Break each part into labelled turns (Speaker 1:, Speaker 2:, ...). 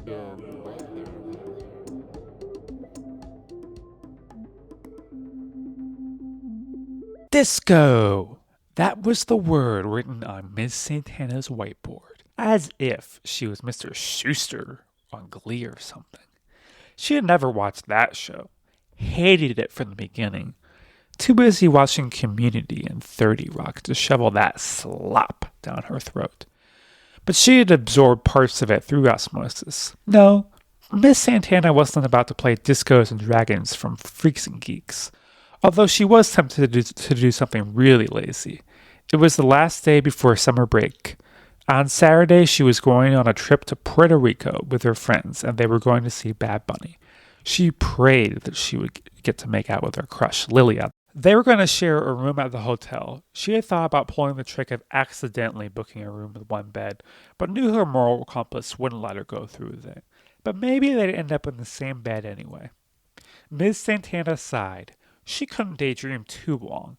Speaker 1: Puerto Rican weather.
Speaker 2: Disco! That was the word written on Miss Santana's whiteboard, as if she was Mr. Schuster on Glee or something. She had never watched that show, hated it from the beginning, too busy watching Community and 30 Rock to shovel that slop down her throat. But she had absorbed parts of it through osmosis. No, Miss Santana wasn't about to play Discos and Dragons from Freaks and Geeks, although she was tempted to do something really lazy. It was the last day before summer break. On Saturday, she was going on a trip to Puerto Rico with her friends, and they were going to see Bad Bunny. She prayed that she would get to make out with her crush, Lilia. They were going to share a room at the hotel. She had thought about pulling the trick of accidentally booking a room with one bed, but knew her moral compass wouldn't let her go through with it. But maybe they'd end up in the same bed anyway. Ms. Santana sighed. She couldn't daydream too long.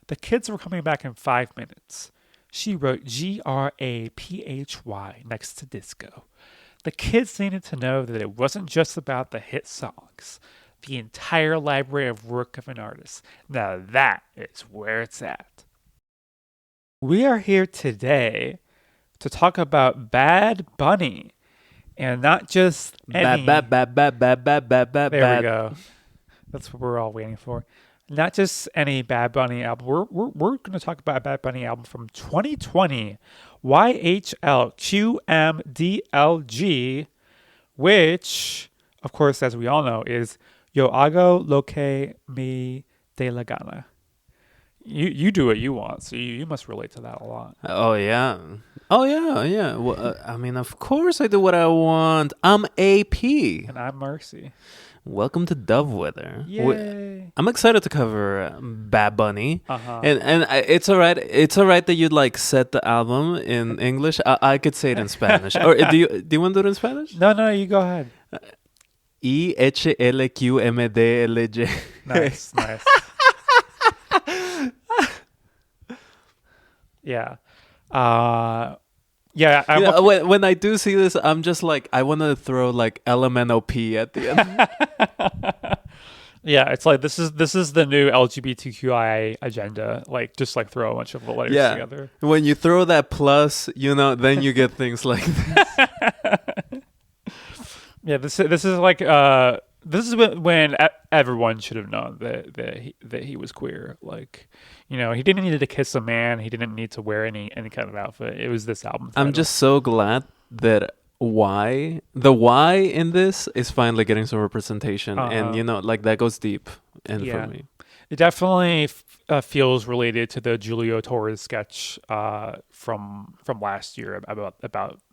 Speaker 2: The kids were coming back in 5 minutes. She wrote GRAPHY next to disco. The kids needed to know that it wasn't just about the hit songs. The entire library of work of an artist. Now that is where it's at. We are here today to talk about Bad Bunny. And not just any...
Speaker 1: Bad.
Speaker 2: There we go. That's what we're all waiting for. Not just any Bad Bunny album. We're going to talk about a Bad Bunny album from 2020, YHLQMDLG, which, of course, as we all know, is Yo Hago lo que me de la gana. You do what you want, so you must relate to that a lot.
Speaker 1: Oh yeah. Well, I mean, of course I do what I want. I'm AP.
Speaker 2: And I'm Marcy.
Speaker 1: Welcome to DOVEWHETHER.
Speaker 2: Yay!
Speaker 1: I'm excited to cover Bad Bunny,
Speaker 2: Uh-huh.
Speaker 1: and it's alright. It's alright that you like said the album in English. I could say it in Spanish. Or do you want to do it in Spanish?
Speaker 2: No, you go ahead.
Speaker 1: YHLQMDLG.
Speaker 2: Nice. Yeah. Yeah.
Speaker 1: When I do see this, I'm just like, I want to throw like LMNOP at the end.
Speaker 2: Yeah, it's like this is the new LGBTQIA agenda. Like, just like throw a bunch of letters together.
Speaker 1: When you throw that plus, then you get things like this.
Speaker 2: Yeah, this is like this is when everyone should have known that he was queer. Like, he didn't need to kiss a man. He didn't need to wear any kind of outfit. It was this album title.
Speaker 1: I'm just so glad that the Y in this is finally getting some representation, and like that goes deep. And for me,
Speaker 2: it definitely feels related to the Julio Torres sketch from last year about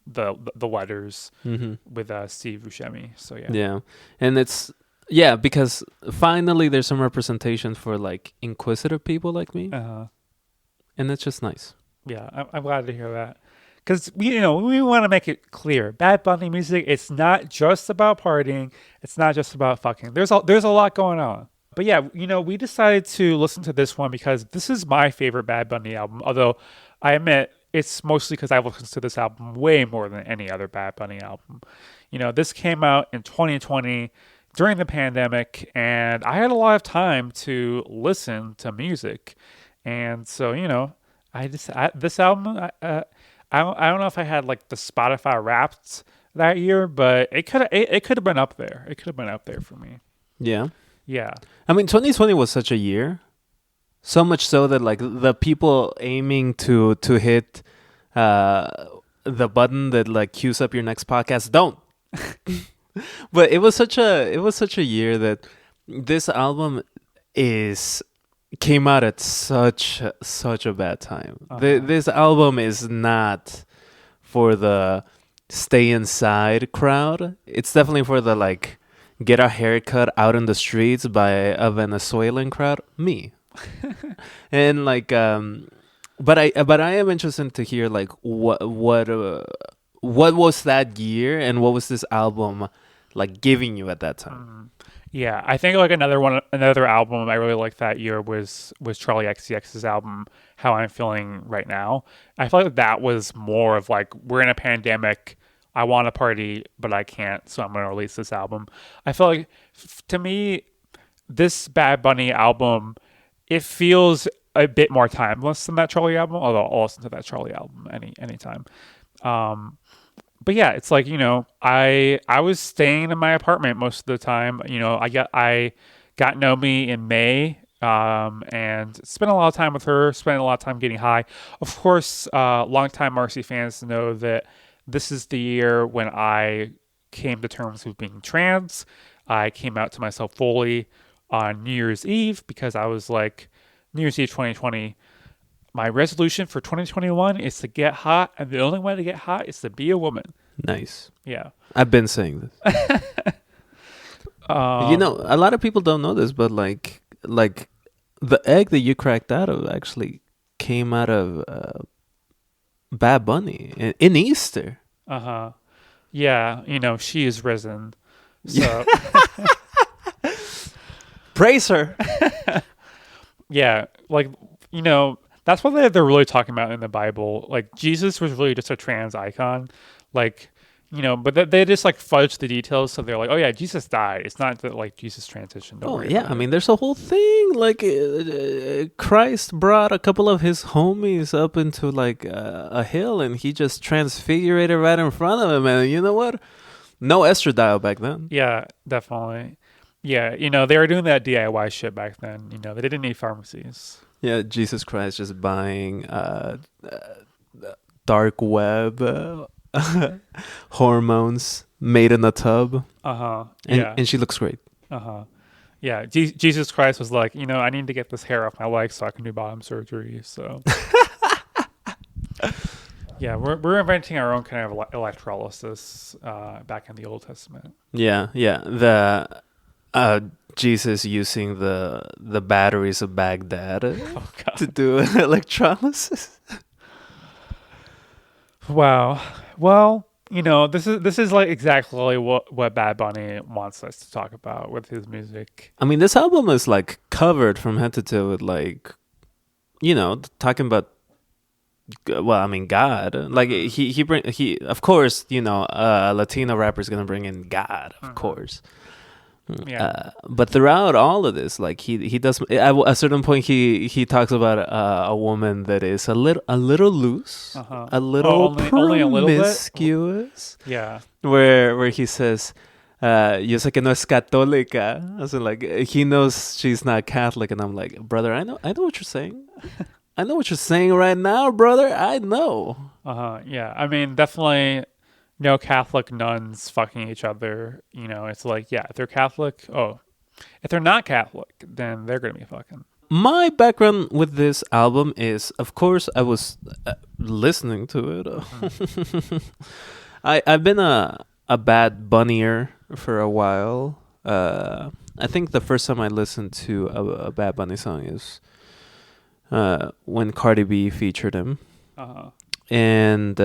Speaker 2: the letters with Steve Buscemi. So yeah,
Speaker 1: and it's because finally there's some representation for like inquisitive people like me, and it's just nice.
Speaker 2: Yeah, I'm glad to hear that. Because we want to make it clear, Bad Bunny music, it's not just about partying. It's not just about fucking. There's a lot going on. But yeah, we decided to listen to this one because this is my favorite Bad Bunny album. Although I admit it's mostly because I've listened to this album way more than any other Bad Bunny album. This came out in 2020 during the pandemic, and I had a lot of time to listen to music. And so, this album, I don't know if I had like the Spotify Wrapped that year, but it could have been up there. It could have been up there for me.
Speaker 1: Yeah.
Speaker 2: Yeah.
Speaker 1: I mean, 2020 was such a year, so much so that like the people aiming to hit the button that like queues up your next podcast don't. But it was such a year that this album came out at such a bad time. This album is not for the stay inside crowd. It's definitely for the like get a haircut out in the streets by a Venezuelan crowd. Me. And like but I am interested to hear like what was that year and what was this album like giving you at that time.
Speaker 2: Yeah, I think like another album I really liked that year was Charlie XCX's album How I'm Feeling Right Now. I feel like that was more of like we're in a pandemic. I want to party, but I can't, so I'm going to release this album. I feel like, to me, this Bad Bunny album, it feels a bit more timeless than that Charlie album, although I'll listen to that Charlie album anytime. But yeah, it's like, I was staying in my apartment most of the time. I got Nomi in May, and spent a lot of time with her, spent a lot of time getting high. Of course, longtime Marcy fans know that this is the year when I came to terms with being trans. I came out to myself fully on New Year's Eve because I was like, New Year's Eve 2020, my resolution for 2021 is to get hot, and the only way to get hot is to be a woman.
Speaker 1: Nice.
Speaker 2: Yeah.
Speaker 1: I've been saying this. A lot of people don't know this, but like the egg that you cracked out of actually came out of Bad Bunny in Easter.
Speaker 2: Yeah, she is risen. So
Speaker 1: praise her.
Speaker 2: Yeah, that's what they're really talking about in the Bible. Like, Jesus was really just a trans icon. Like, but they just like fudge the details, so they're like, oh yeah, Jesus died. It's not that like Jesus transitioned.
Speaker 1: I mean, there's a whole thing like Christ brought a couple of his homies up into like a hill, and he just transfigured right in front of him. And you know what? No estradiol back then.
Speaker 2: Yeah, definitely. Yeah, they were doing that DIY shit back then. They didn't need pharmacies.
Speaker 1: Yeah, Jesus Christ just buying dark web hormones made in a tub. And she looks great.
Speaker 2: Yeah, Jesus Christ was like, I need to get this hair off my legs so I can do bottom surgery. So yeah, we're inventing our own kind of electrolysis back in the Old Testament.
Speaker 1: Yeah. The Jesus using the batteries of Baghdad to do electrolysis.
Speaker 2: Wow. Well, this is like exactly what Bad Bunny wants us to talk about with his music.
Speaker 1: I mean, this album is like covered from head to toe with like, talking about, well, I mean, God. Like he of course, a Latino rapper is gonna bring in God, of course.
Speaker 2: Yeah.
Speaker 1: But throughout all of this, like he does at a certain point he talks about a woman that is a little loose, a little
Speaker 2: only a little bit?
Speaker 1: promiscuous.
Speaker 2: Yeah.
Speaker 1: Where he says, "Yo sé que no es católica." I was like, he knows she's not Catholic, and I'm like, brother, I know what you're saying. I know what you're saying right now, brother. I know.
Speaker 2: Yeah. I mean, definitely. No Catholic nuns fucking each other. It's like, yeah, if they're Catholic, if they're not Catholic, then they're going to be fucking.
Speaker 1: My background with this album is, of course, I was listening to it. I've been a Bad Bunnier for a while. I think the first time I listened to a Bad Bunny song is when Cardi B featured him. And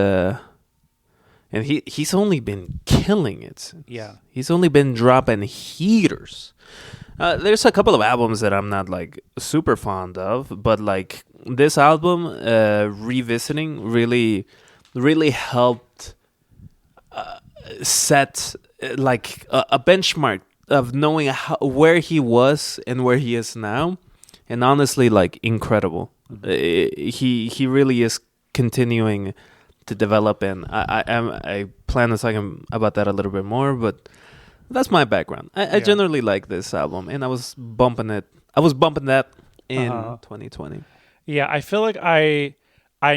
Speaker 1: he's only been killing it since.
Speaker 2: Yeah.
Speaker 1: He's only been dropping heaters. There's a couple of albums that I'm not like super fond of, but like this album, revisiting really helped set like a benchmark of knowing where he was and where he is now. And honestly, like incredible. He really is continuing to develop, and I plan on talking about that a little bit more, but that's my background. I generally like this album, and I was bumping that in 2020.
Speaker 2: Yeah, I feel like I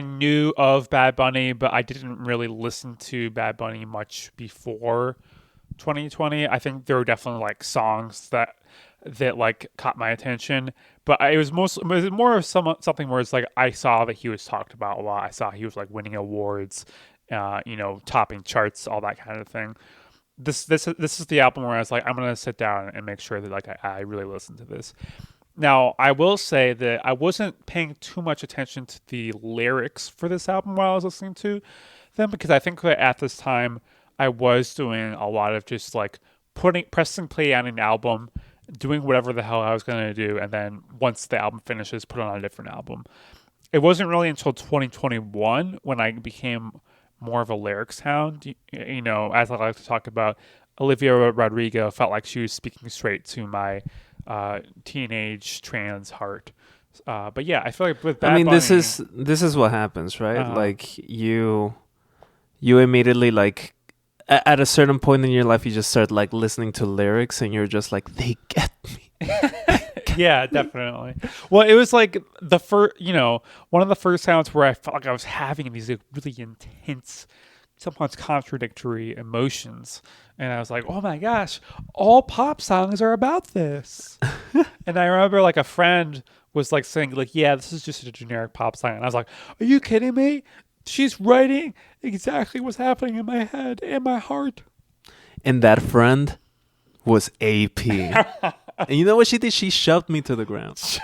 Speaker 2: knew of Bad Bunny, but I didn't really listen to Bad Bunny much before 2020. I think there were definitely like songs that like caught my attention, but it was more of something where it's like I saw that he was talked about a lot. I saw he was like winning awards, topping charts, all that kind of thing. This is the album where I was like, I'm gonna sit down and make sure that like I really listen to this. Now, I will say that I wasn't paying too much attention to the lyrics for this album while I was listening to them, because I think that at this time I was doing a lot of just like pressing play on an album, doing whatever the hell I was going to do, and then once the album finishes, put on a different album. It wasn't really until 2021 when I became more of a lyric sound. You know, as I like to talk about, Olivia Rodrigo felt like she was speaking straight to my teenage trans heart. But yeah, I feel like with Bad Bunny,
Speaker 1: this is what happens, right? Like you immediately like at a certain point in your life, you just start like listening to lyrics, and you're just like, they get me.
Speaker 2: Yeah, definitely. Well, it was like the first, one of the first sounds where I felt like I was having these like, really intense, sometimes contradictory emotions. And I was like, oh my gosh, all pop songs are about this. And I remember like a friend was like saying like, yeah, this is just a generic pop song. And I was like, are you kidding me? She's writing exactly what's happening in my head and my heart.
Speaker 1: And that friend was AP. And you know what she did? She shoved me to the ground.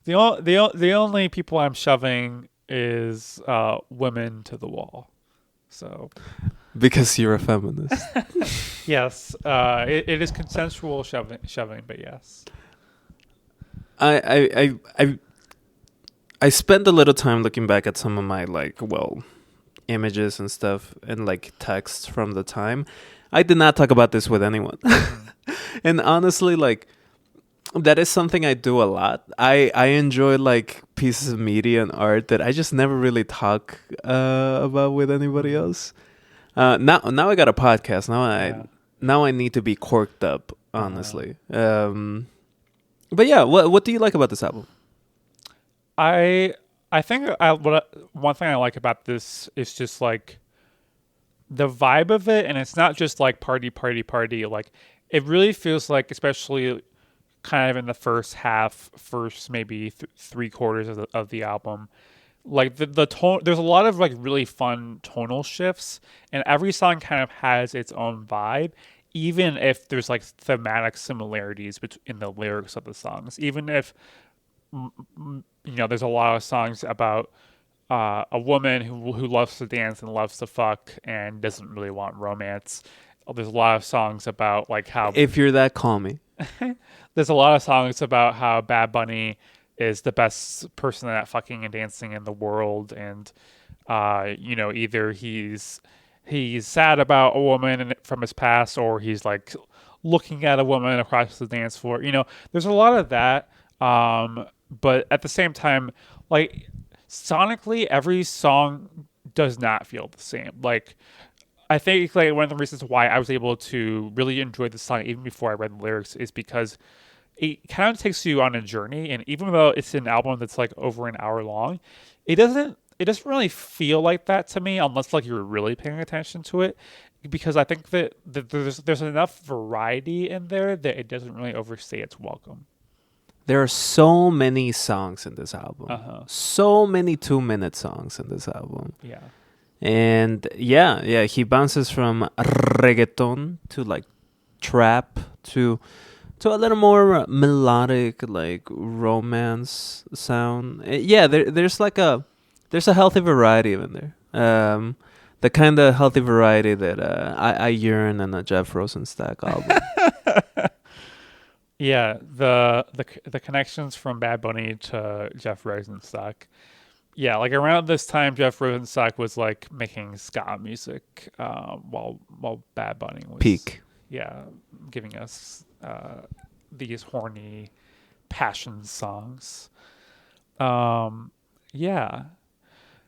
Speaker 2: The only people I'm shoving is women to the wall. So
Speaker 1: because you're a feminist.
Speaker 2: Yes, it is consensual shoving, but yes.
Speaker 1: I spent a little time looking back at some of my images and stuff and like texts from the time. I did not talk about this with anyone. And honestly, like, that is something I do a lot. I enjoy like pieces of media and art that I just never really talk about with anybody else. Now I got a podcast. Now I need to be corked up, honestly. But yeah, what do you like about this album?
Speaker 2: I think one thing I like about this is just like the vibe of it, and it's not just like party. Like it really feels like, especially kind of in the first maybe 3/4 of the album, like the tone. There's a lot of like really fun tonal shifts, and every song kind of has its own vibe. Even if there's like thematic similarities in the lyrics of the songs, even if there's a lot of songs about a woman who loves to dance and loves to fuck and doesn't really want romance. There's a lot of songs about like how
Speaker 1: if you're that, call me.
Speaker 2: There's a lot of songs about how Bad Bunny is the best person at fucking and dancing in the world, and either he's sad about a woman from his past, or he's like looking at a woman across the dance floor. There's a lot of that. But at the same time, like sonically, every song does not feel the same. Like I think like one of the reasons why I was able to really enjoy the song even before I read the lyrics is because it kind of takes you on a journey, and even though it's an album that's like over an hour long, it doesn't really feel like that to me unless like you're really paying attention to it, because I think that there's enough variety in there that it doesn't really overstay its welcome.
Speaker 1: There are so many songs in this album. So many 2-minute songs in this album.
Speaker 2: Yeah.
Speaker 1: And yeah, he bounces from reggaeton to like trap to a little more melodic like romance sound. Yeah, there's a healthy variety in there. The kind of healthy variety that I yearn in a Jeff Rosenstock album.
Speaker 2: Yeah, the connections from Bad Bunny to Jeff Rosenstock. Yeah, like around this time, Jeff Rosenstock was like making ska music, while Bad Bunny was
Speaker 1: peak.
Speaker 2: Yeah, giving us these horny passion songs. Yeah.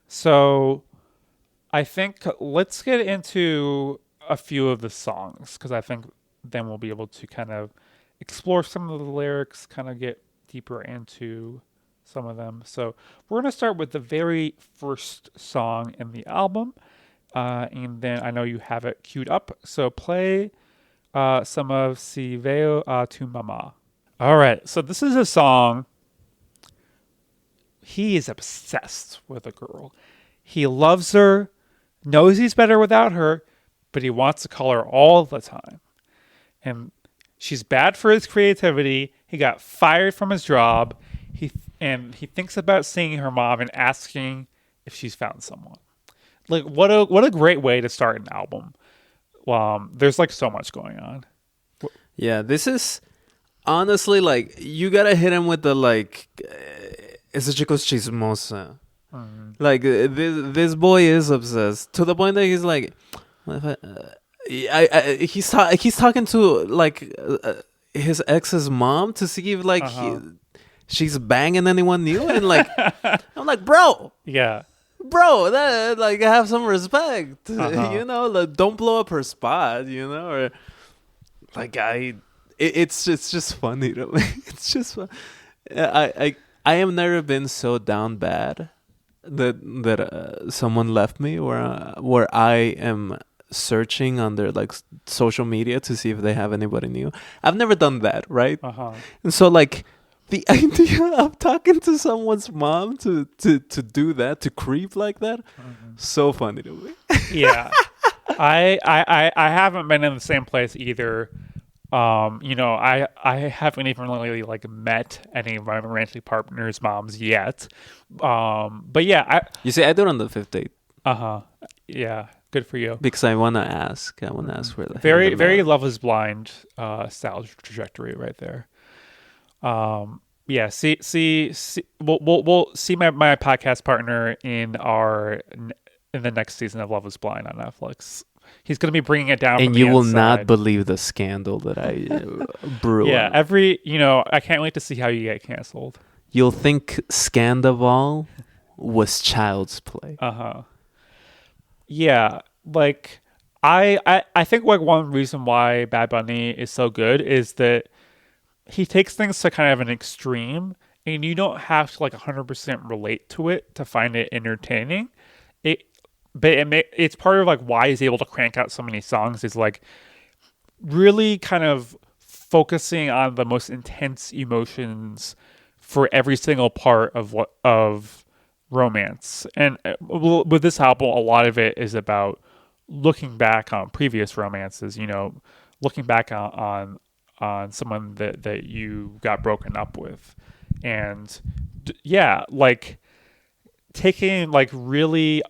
Speaker 2: So I think let's get into a few of the songs, because I think then we'll be able to kind of explore some of the lyrics, kind of get deeper into some of them. So we're going to start with the very first song in the album, and then I know you have it queued up, so play some of Si Veo a Tu Mama. All right, so this is a song. He is obsessed with a girl. He loves her, knows he's better without her, but he wants to call her all the time. And she's bad for his creativity. He got fired from his job. He thinks about seeing her mom and asking if she's found someone. Like what a great way to start an album. There's like so much going on.
Speaker 1: Yeah, this is honestly like you gotta hit him with the like ese chico es chismosa. Like this boy is obsessed to the point that he's like, what if he's talking to like his ex's mom to see if like she's banging anyone new, and like I'm like, bro, that like have some respect, you know, like, don't blow up her spot, you know, or like it's just funny to me. It's just fun. I have never been so down bad that someone left me, where I am searching on their like social media to see if they have anybody new. I've never done that, right? And so like the idea of talking to someone's mom to do that, to creep like that, so funny to me.
Speaker 2: Yeah. I haven't been in the same place either. You know, I haven't even really like met any of my romantic partners' moms yet. But yeah,
Speaker 1: you see, I do it on the 5th date.
Speaker 2: Yeah, good for you.
Speaker 1: Because I wanna ask for the
Speaker 2: very Love Is Blind style trajectory right there. Yeah, see we'll see my podcast partner in the next season of Love Is Blind on Netflix. He's going to be bringing it down.
Speaker 1: And you will not believe the scandal that I brew.
Speaker 2: Yeah, I can't wait to see how you get canceled.
Speaker 1: You'll think Scandival was child's play.
Speaker 2: Yeah, like I think like one reason why Bad Bunny is so good is that he takes things to kind of an extreme, and you don't have to like 100% relate to it to find it entertaining. It's part of like why he's able to crank out so many songs, is like really kind of focusing on the most intense emotions for every single part of romance. And with this album, a lot of it is about looking back on previous romances, you know, looking back on someone that you got broken up with. And yeah, like taking like really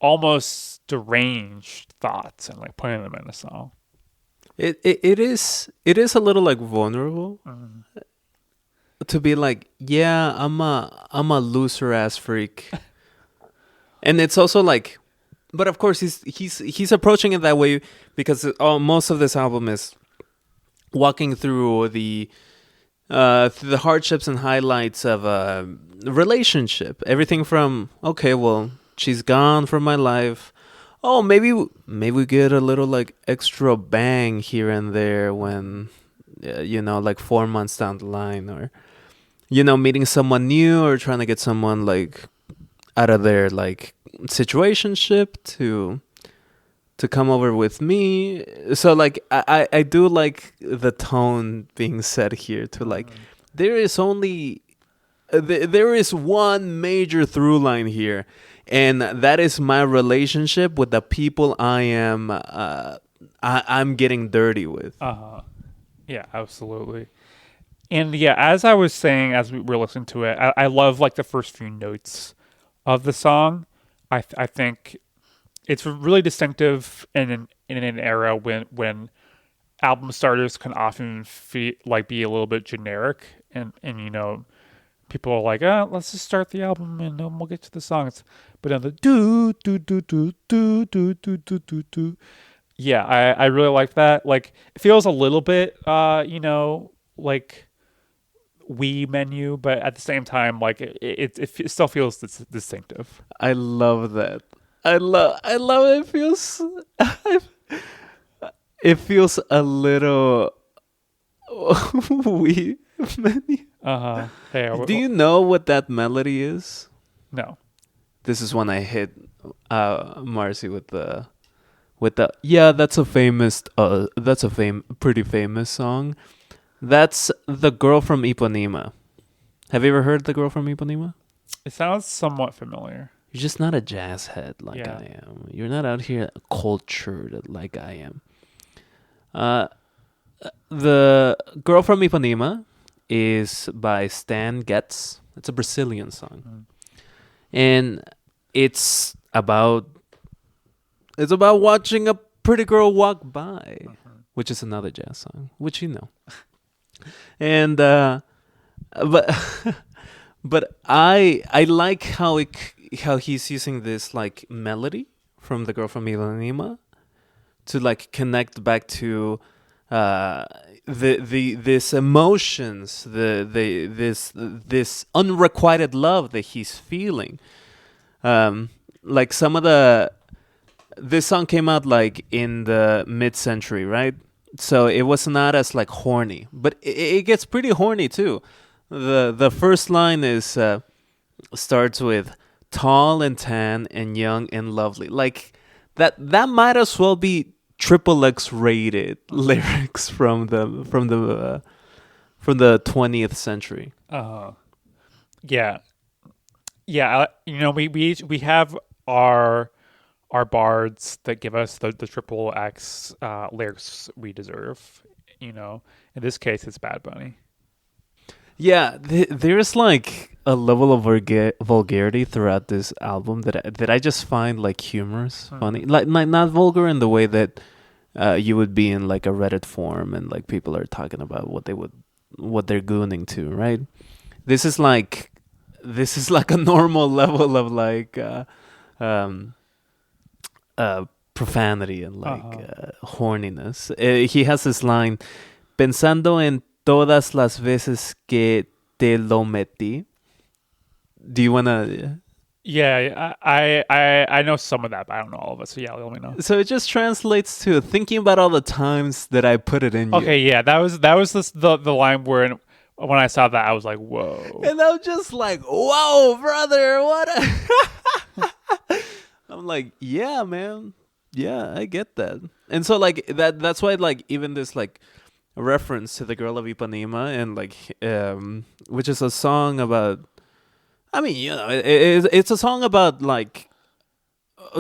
Speaker 2: almost deranged thoughts and like putting them in a song.
Speaker 1: It is a little like vulnerable to be like, yeah, I'm a loser ass freak. And it's also like, but of course he's approaching it that way because most of this album is walking through the hardships and highlights of a relationship. Everything from, okay, well, she's gone from my life. Oh, maybe we get a little like extra bang here and there when, you know, like 4 months down the line, or, you know, meeting someone new or trying to get someone like out of their like situationship to come over with me. So like I do like the tone being set here to like there is one major through line here, and that is my relationship with the people I'm getting dirty with.
Speaker 2: Yeah, absolutely. And yeah, as I was saying, as we were listening to it, I love like the first few notes of the song. I think it's really distinctive in an era when album starters can often be a little bit generic, and you know, people are like, let's just start the album and then we'll get to the songs. But on the do do do do do do do do do do, yeah, I really like that. Like it feels a little bit, you know, like Wii menu, but at the same time, like it still feels distinctive.
Speaker 1: I love that. I love it. It feels a little Wii menu.
Speaker 2: Hey,
Speaker 1: do you know what that melody is?
Speaker 2: No.
Speaker 1: This is when I hit Marcy with the yeah, that's a pretty famous song. That's The Girl from Ipanema. Have you ever heard The Girl from Ipanema?
Speaker 2: It sounds somewhat familiar.
Speaker 1: You're just not a jazz head like I am. You're not out here cultured like I am. The Girl from Ipanema is by Stan Getz. It's a Brazilian song. And it's about watching a pretty girl walk by, which is another jazz song, which you know. And but I like how how he's using this like melody from the girl from Ipanema to like connect back to this emotions, this unrequited love that he's feeling. Like some of this song came out like in the mid-century, right? So it was not as like horny, but it gets pretty horny too. The first line is starts with tall and tan and young and lovely. Like that might as well be triple X rated lyrics from the 20th century.
Speaker 2: Yeah. Yeah, we have our bards that give us the triple X lyrics we deserve. In this case, it's Bad Bunny.
Speaker 1: Yeah, there's like a level of vulgarity throughout this album that I just find like humorous, funny, like not vulgar in the way that you would be in like a Reddit forum and like people are talking about what they're gooning to, right? This is like a normal level of like profanity and like horniness. He has this line, pensando en todas las veces que te lo metí. Do you wanna?
Speaker 2: Yeah, I know some of that, but I don't know all of it. So yeah, let me know.
Speaker 1: So it just translates to thinking about all the times that I put it in you.
Speaker 2: Okay, yeah, that was the line where when I saw that I was like, whoa.
Speaker 1: And I'm just like, whoa, brother, what? I'm like, yeah, man, yeah, I get that. And so like that's why like even this like reference to the girl of Ipanema and like which is a song about, I mean, it's a song about like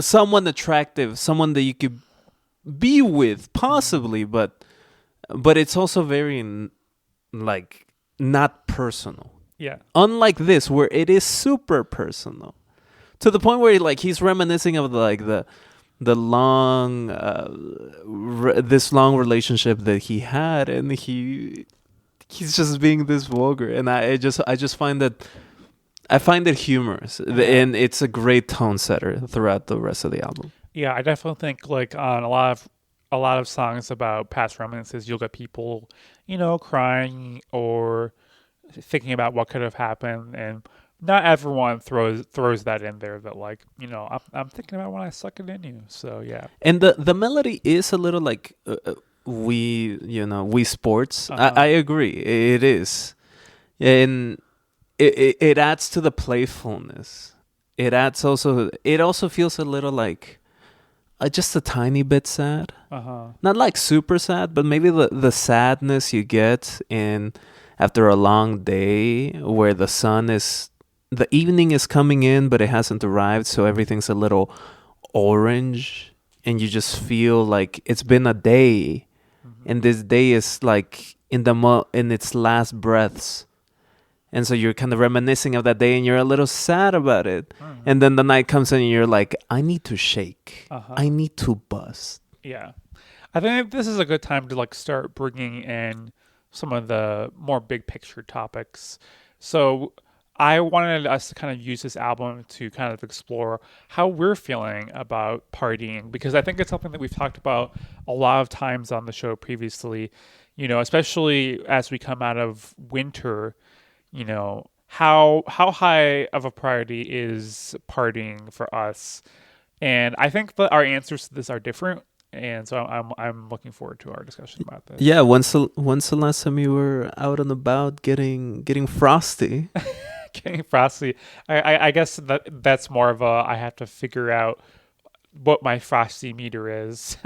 Speaker 1: someone attractive, someone that you could be with possibly, but it's also very like not personal.
Speaker 2: Yeah.
Speaker 1: Unlike this where it is super personal to the point where like he's reminiscing of like the long this long relationship that he had, and he's just being this vulgar, and I just find that I find it humorous, and it's a great tone setter throughout the rest of the album.
Speaker 2: Yeah, I definitely think like on a lot of songs about past romances, you'll get people, crying or thinking about what could have happened, and not everyone throws that in there. That like, I'm thinking about when I suck it in you. So yeah,
Speaker 1: and the melody is a little like we sports. I agree, it is, and it adds to the playfulness. It also feels a little like just a tiny bit sad. Not like super sad, but maybe the sadness you get in after a long day where the evening is coming in, but it hasn't arrived, so everything's a little orange, and you just feel like it's been a day, and this day is like in its last breaths. And so you're kind of reminiscing of that day, and you're a little sad about it. And then the night comes in, and you're like, I need to shake. I need to bust.
Speaker 2: Yeah. I think this is a good time to like start bringing in some of the more big picture topics. So I wanted us to kind of use this album to kind of explore how we're feeling about partying, because I think it's something that we've talked about a lot of times on the show previously, especially as we come out of winter. How high of a priority is partying for us? And I think that our answers to this are different, and so I'm looking forward to our discussion about this.
Speaker 1: Yeah, when's the last time you were out and about getting frosty?
Speaker 2: Getting frosty. I guess that's more of I have to figure out what my frosty meter is.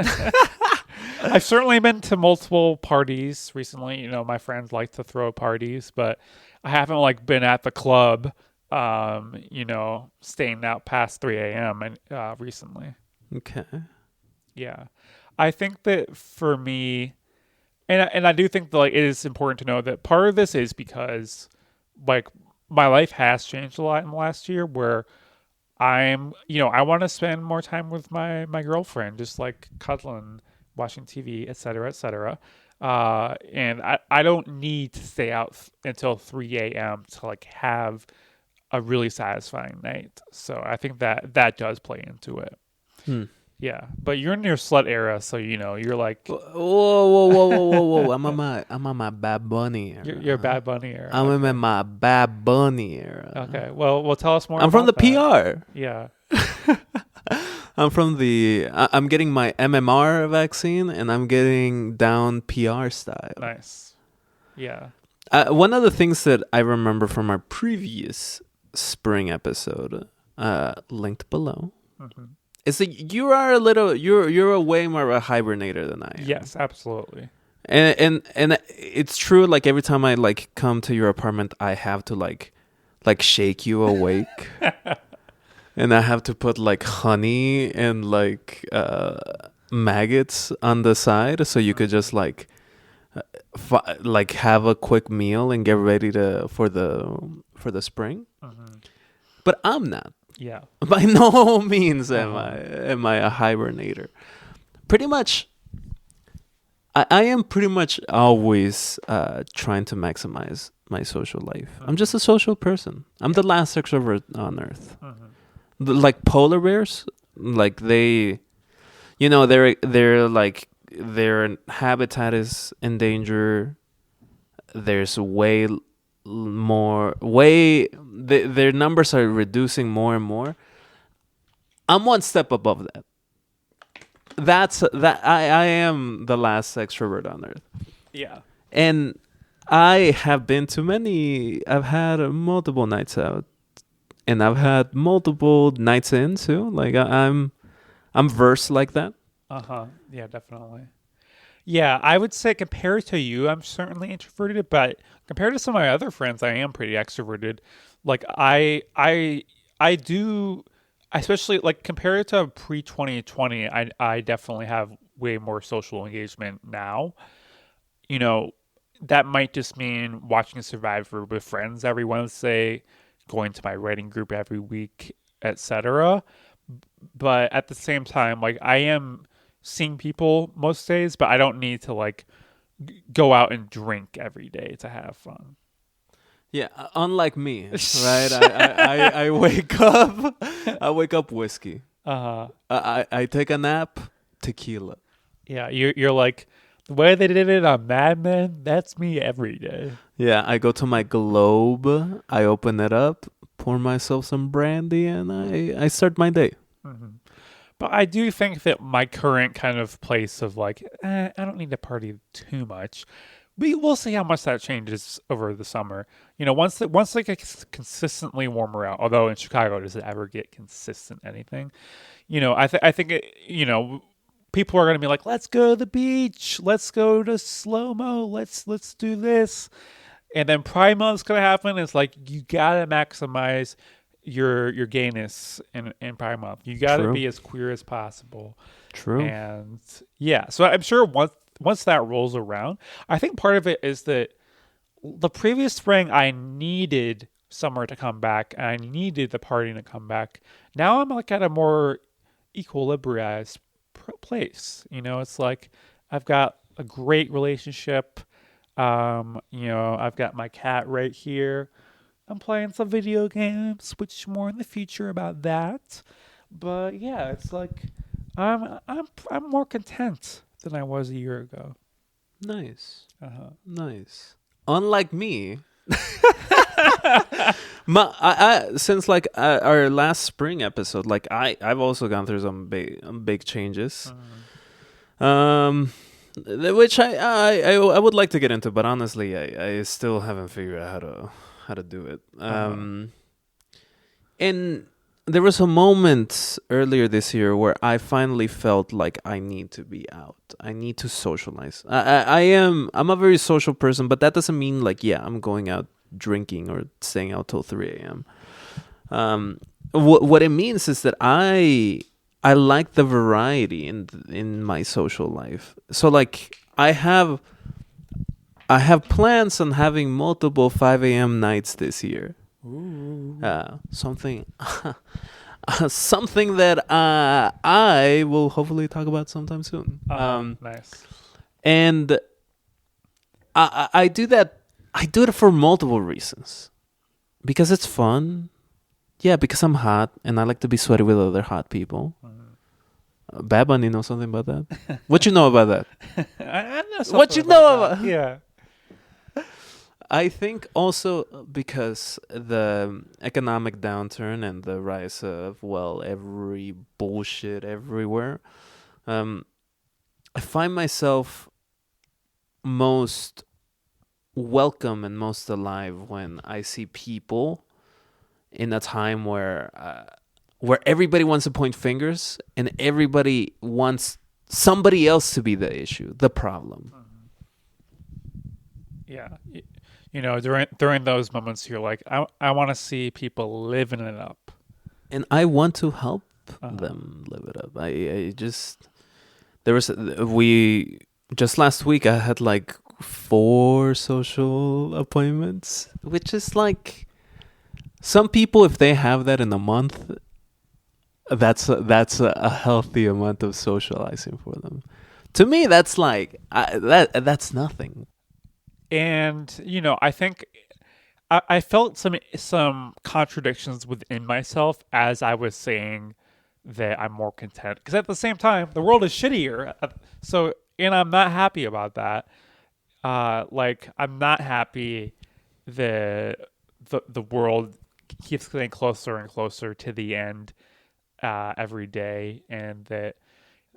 Speaker 2: I've certainly been to multiple parties recently. My friends like to throw parties, but I haven't like been at the club, staying out past 3 a.m. and recently.
Speaker 1: Okay.
Speaker 2: Yeah. I think that for me, and I do think that like it is important to know that part of this is because like my life has changed a lot in the last year, where I want to spend more time with my girlfriend, just like cuddling, watching TV, et cetera, et cetera. And I don't need to stay out until 3 a.m. to like have a really satisfying night. So I think that does play into it. Yeah, but you're in your slut era, so you're like,
Speaker 1: whoa. I'm on my Bad Bunny era.
Speaker 2: You're Bad Bunny era.
Speaker 1: I'm in my Bad Bunny era.
Speaker 2: Okay, well, tell us more.
Speaker 1: I'm from the
Speaker 2: that.
Speaker 1: PR.
Speaker 2: Yeah.
Speaker 1: I'm getting my MMR vaccine, and I'm getting down PR style.
Speaker 2: Nice. Yeah.
Speaker 1: One of the things that I remember from our previous spring episode, linked below, is that you're a way more of a hibernator than I am.
Speaker 2: Yes, absolutely.
Speaker 1: And it's true. Like every time I like come to your apartment, I have to like shake you awake, and I have to put like honey and like maggots on the side, so you could just like have a quick meal and get ready for the spring. But I'm not.
Speaker 2: Yeah.
Speaker 1: By no means am I a hibernator. Pretty much, I am pretty much always trying to maximize my social life. I'm just a social person. I'm the last extrovert on earth. Like polar bears, like they're like their habitat is in danger. There's their numbers are reducing more and more. I'm one step above that. I am the last extrovert on earth.
Speaker 2: Yeah.
Speaker 1: And I have been to I've had multiple nights out, and I've had multiple nights in too. Like I'm versed like that.
Speaker 2: Yeah, definitely. Yeah, I would say compared to you, I'm certainly introverted, but compared to some of my other friends, I am pretty extroverted. Like I do, especially like compared to pre-2020, I definitely have way more social engagement now. That might just mean watching Survivor with friends every Wednesday, going to my writing group every week, etc. But at the same time, like I am seeing people most days, but I don't need to like go out and drink every day to have fun.
Speaker 1: Yeah, unlike me, right? I wake up whiskey. I take a nap, tequila.
Speaker 2: Yeah, you're like the way they did it on Mad Men. That's me every day.
Speaker 1: Yeah, I go to my globe. I open it up, pour myself some brandy, and I start my day.
Speaker 2: But I do think that my current kind of place of like, I don't need to party too much. We'll see how much that changes over the summer. Once it gets consistently warmer out, although in Chicago, does it ever get consistent anything? I think people are going to be like, let's go to the beach. Let's go to slow-mo. Let's do this. And then Pride Month's going to happen. It's like, you got to maximize your gayness in Pride Month. You got to be as queer as possible.
Speaker 1: True.
Speaker 2: And yeah, so I'm sure once that rolls around, I think part of it is that the previous spring I needed summer to come back and I needed the partying to come back. Now I'm like at a more equilibrized place. It's like I've got a great relationship. I've got my cat right here. I'm playing some video games, which more in the future about that. But yeah, it's like I'm more content than I was a year ago.
Speaker 1: Nice. Nice. Unlike me, since like our last spring episode, like I've also gone through some big changes. Which I would like to get into, but honestly, I still haven't figured out how to do it. And there was a moment earlier this year where I finally felt like I need to be out. I need to socialize. I'm a very social person, but that doesn't mean like, I'm going out drinking or staying out till 3 a.m. What it means is that I like the variety in my social life. So like I have plans on having multiple 5 a.m. nights this year. Ooh. Something that I will hopefully talk about sometime soon.
Speaker 2: Nice.
Speaker 1: And I do that. I do it for multiple reasons. Because it's fun. Yeah, because I'm hot and I like to be sweaty with other hot people. Bad Bunny knows something about that. What you know about that?
Speaker 2: I know something
Speaker 1: What you know
Speaker 2: that.
Speaker 1: about?
Speaker 2: Yeah.
Speaker 1: I think also because the economic downturn and the rise of, well, every bullshit everywhere, I find myself most welcome and most alive when I see people in a time where everybody wants to point fingers and everybody wants somebody else to be the issue, the problem.
Speaker 2: Yeah. You know, during those moments, you're like, I want to see people living it up.
Speaker 1: And I want to help them live it up. I just, just last week I had like 4 social appointments, which is like, some people, if they have that in a month, that's a healthy amount of socializing for them. To me, that's like that's nothing.
Speaker 2: And you know, I think I felt some contradictions within myself as I was saying that I'm more content, because at the same time the world is shittier. So, and I'm not happy about that. Like, I'm not happy that the world keeps getting closer and closer to the end every day, and that,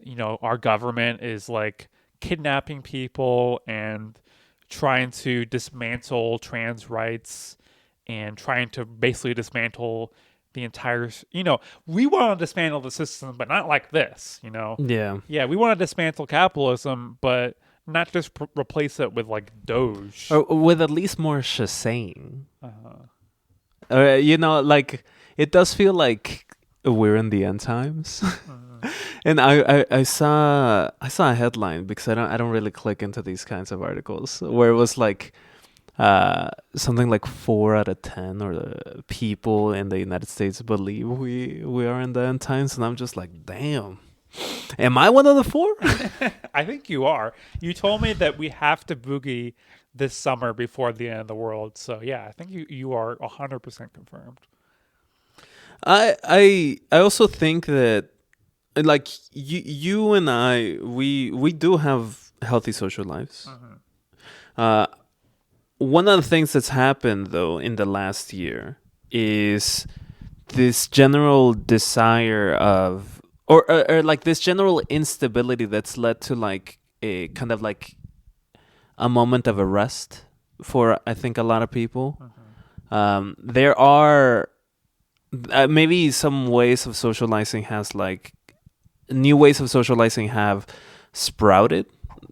Speaker 2: you know, our government is like kidnapping people and trying to dismantle trans rights and trying to basically dismantle the entire, you know, we want to dismantle the system, but not like this, you know?
Speaker 1: Yeah.
Speaker 2: We want to dismantle capitalism, but not just replace it with like Doge.
Speaker 1: Or with at least more shazam. You know, like, it does feel like we're in the end times. And I saw a headline, because I don't really click into these kinds of articles, where it was like something like 4 out of 10 or the people in the United States believe we are in the end times, and I'm just like, damn. Am I one of the 4?
Speaker 2: I think you are. You told me that we have to boogie this summer before the end of the world. So yeah, I think you are 100% confirmed.
Speaker 1: I also think that, like, you and I, we do have healthy social lives. One of the things that's happened though in the last year is this general desire of, or like this general instability that's led to like a kind of like a moment of arrest for, I think, a lot of people. There are maybe some ways of socializing has like new ways of socializing have sprouted.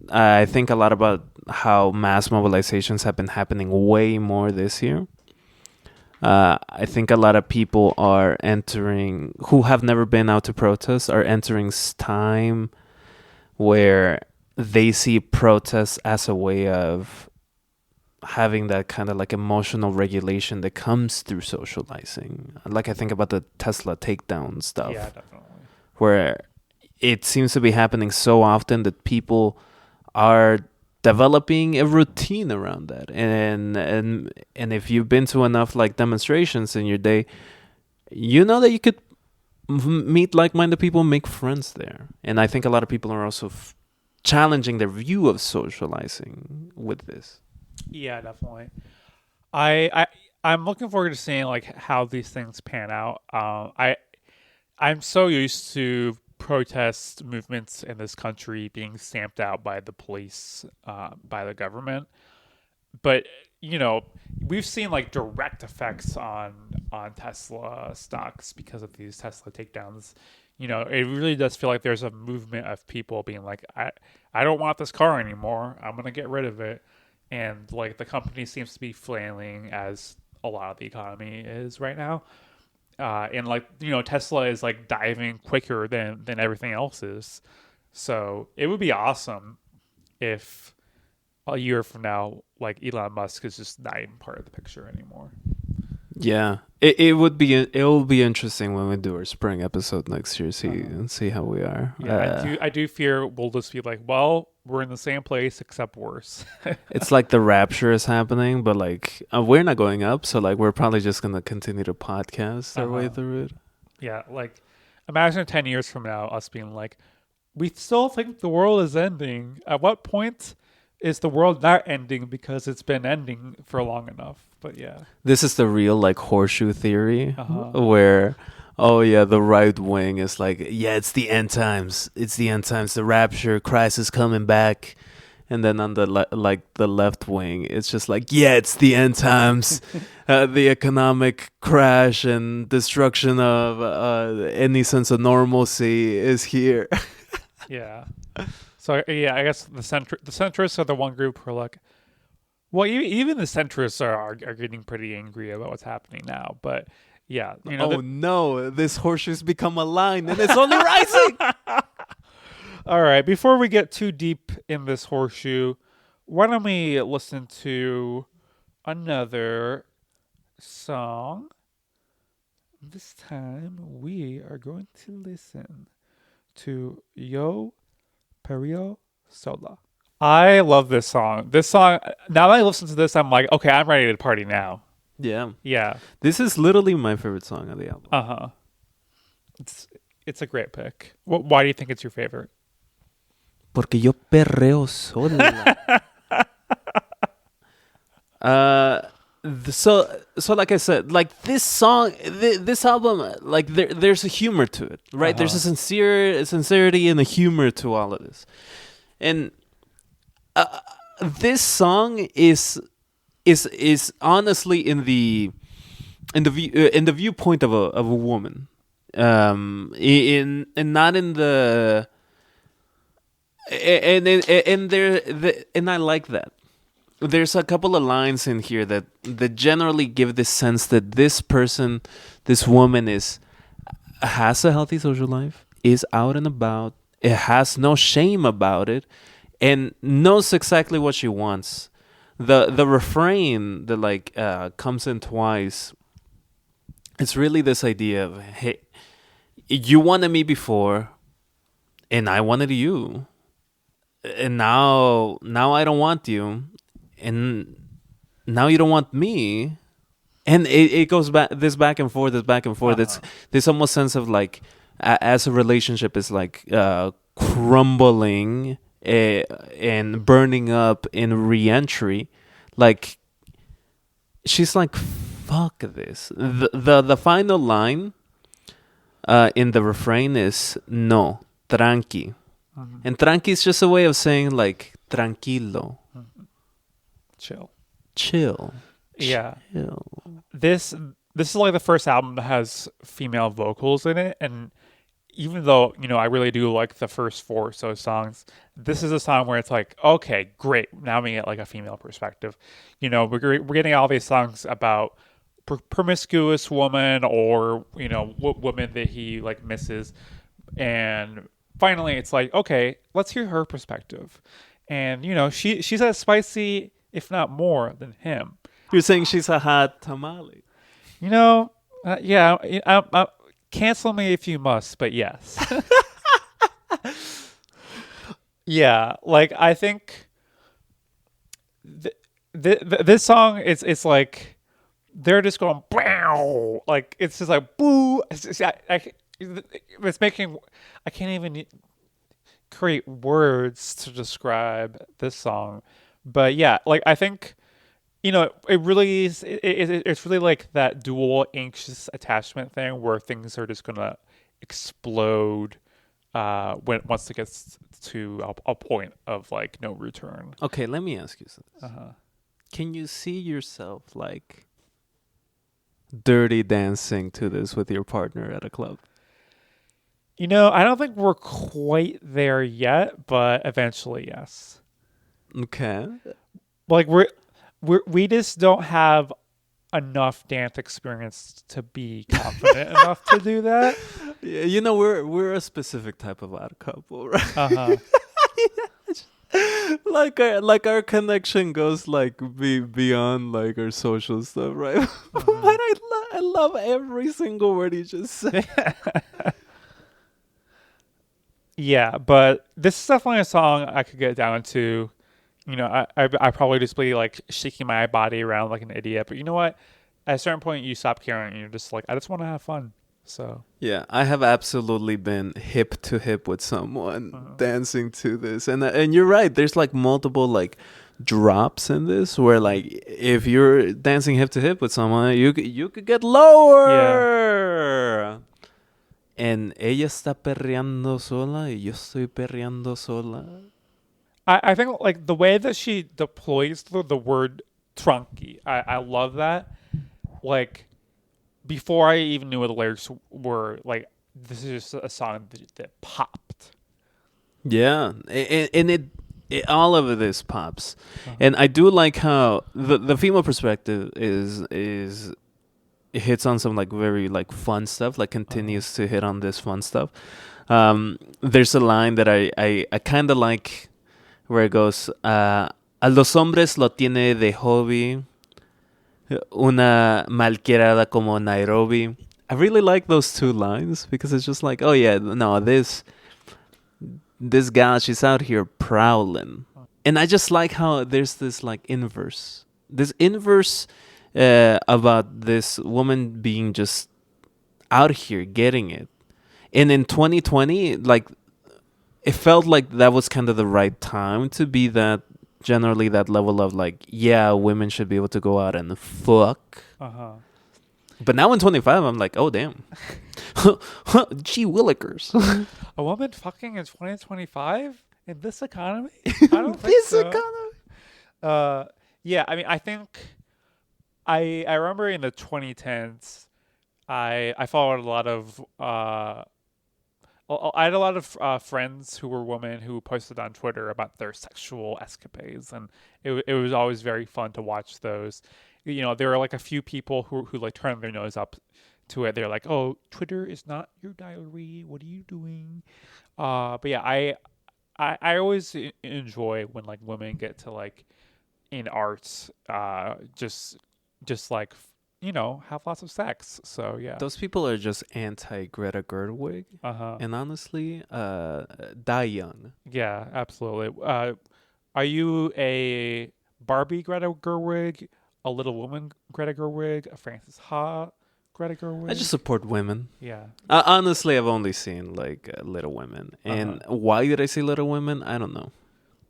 Speaker 1: I think a lot about how mass mobilizations have been happening way more this year. I think a lot of people are entering, who have never been out to protest, are entering time where they see protests as a way of having that kind of like emotional regulation that comes through socializing. Like, I think about the Tesla takedown stuff.
Speaker 2: Yeah, definitely.
Speaker 1: Where it seems to be happening so often that people are developing a routine around that. And if you've been to enough like demonstrations in your day, you know that you could meet like-minded people, make friends there. And I think a lot of people are also challenging their view of socializing with this.
Speaker 2: Yeah, definitely. I'm looking forward to seeing like how these things pan out. I'm so used to protest movements in this country being stamped out by the police, by the government. But, you know, we've seen like direct effects on Tesla stocks because of these Tesla takedowns. You know, it really does feel like there's a movement of people being like, I don't want this car anymore. I'm going to get rid of it. And like the company seems to be flailing, as a lot of the economy is right now. And like, you know, Tesla is like diving quicker than everything else is. So it would be awesome if a year from now, like Elon Musk is just not even part of the picture anymore.
Speaker 1: Yeah, it will be interesting when we do our spring episode next year. See how we are.
Speaker 2: Yeah, I do fear we'll just be like, well, we're in the same place except worse.
Speaker 1: It's like the rapture is happening, but like we're not going up, so like we're probably just gonna continue to podcast our way through it.
Speaker 2: Yeah, like imagine 10 years from now us being like, we still think the world is ending. At what point is the world not ending because it's been ending for long enough? But yeah.
Speaker 1: This is the real like horseshoe theory where the right wing is like, yeah, it's the end times. It's the end times. The rapture, Christ is coming back. And then on the the left wing, it's just like, yeah, it's the end times. The economic crash and destruction of any sense of normalcy is here.
Speaker 2: Yeah. So yeah, I guess the centrists are the one group who are like, well, even the centrists are getting pretty angry about what's happening now. But yeah, you know.
Speaker 1: No, this horseshoe's become a line and it's only rising.
Speaker 2: All right, before we get too deep in this horseshoe, why don't we listen to another song? This time we are going to listen to Yo Perio Sola. I love this song. This song, now that I listen to this, I'm like, okay, I'm ready to party now.
Speaker 1: Yeah.
Speaker 2: Yeah.
Speaker 1: This is literally my favorite song of the album.
Speaker 2: Uh-huh. It's a great pick. Why do you think it's your favorite?
Speaker 1: Porque yo perreo sola. So like I said, like this song, this album, like there's a humor to it, right? There's a sincerity and a humor to all of this, and this song is honestly in the viewpoint of a woman, and not in the. And I like that. There's a couple of lines in here that generally give this sense that this person, this woman, has a healthy social life, is out and about, it has no shame about it, and knows exactly what she wants. The refrain that comes in twice. It's really this idea of, hey, you wanted me before, and I wanted you. And now I don't want you, and now you don't want me, and it goes back and forth. It's this almost sense of like as a relationship is like crumbling and burning up in re-entry, like she's like, fuck this. The final line in the refrain is no, tranqui. And tranqui is just a way of saying like tranquilo. Chill.
Speaker 2: Yeah.
Speaker 1: Chill.
Speaker 2: This is like the first album that has female vocals in it, and even though, you know, I really do like the first four or so songs, this is a song where it's like, okay, great, now we get like a female perspective. You know, we're getting all these songs about promiscuous woman or, you know, women that he like misses, and finally it's like, okay, let's hear her perspective. And, you know, she's as spicy, if not more, than him.
Speaker 1: You're saying she's a hot tamale.
Speaker 2: You know, yeah, cancel me if you must, but yes. Yeah, like I think this song, it's like they're just going, bow, like it's just like boo. It's making, I can't even create words to describe this song, but yeah, like I think, you know, it really is. It's really like that dual anxious attachment thing where things are just gonna explode once it gets to a point of like no return.
Speaker 1: Okay, let me ask you something. Can you see yourself like dirty dancing to this with your partner at a club?
Speaker 2: You know, I don't think we're quite there yet, but eventually, yes.
Speaker 1: Okay.
Speaker 2: Like we just don't have enough dance experience to be confident enough to do that.
Speaker 1: Yeah, you know, we're a specific type of odd couple, right? Like our connection goes like beyond like our social stuff, right? But I love every single word you just said.
Speaker 2: Yeah, but this is definitely a song I could get down to. You know, I probably just be like shaking my body around like an idiot. But you know what? At a certain point, you stop caring and you're just like, I just want to have fun. So
Speaker 1: Yeah, I have absolutely been hip to hip with someone dancing to this, and you're right. There's like multiple like drops in this where like if you're dancing hip to hip with someone, you could get lower. And ella está perreando sola y yo estoy perreando sola.
Speaker 2: I think like the way that she deploys the word trunky, I love that. Like before I even knew what the lyrics were, like this is just a song that popped.
Speaker 1: Yeah, and it all of this pops, and I do like how the female perspective is it hits on some like very like fun stuff, like continues to hit on this fun stuff. There's a line that I kind of like where it goes, a los hombres lo tiene de hobby una malquerada como Nairobi. I really like those two lines because it's just like, oh yeah, no, this gal, she's out here prowling. And I just like how there's this like inverse about this woman being just out here getting it. And in 2020, like it felt like that was kind of the right time to be that generally that level of like, yeah, women should be able to go out and fuck. But now in 25, I'm like, oh damn. Gee willikers.
Speaker 2: A woman fucking in 2025 in this economy? I don't think
Speaker 1: this
Speaker 2: so.
Speaker 1: economy.
Speaker 2: Yeah, I mean, I think I remember in the 2010s, I followed a lot of I had a lot of friends who were women who posted on Twitter about their sexual escapades, and it was always very fun to watch those. You know, there were like a few people who like turned their nose up to it. They're like, "Oh, Twitter is not your diary. What are you doing?" But yeah, I always enjoy when like women get to like in arts, just like you know have lots of sex. So yeah,
Speaker 1: Those people are just anti Greta Gerwig. And honestly, die young.
Speaker 2: Yeah, absolutely. Are you a Barbie Greta Gerwig, a Little Woman Greta Gerwig, a Frances Ha Greta Gerwig?
Speaker 1: I just support women.
Speaker 2: Yeah.
Speaker 1: Honestly, I've only seen like Little Women, and why did I say Little Women? I don't know.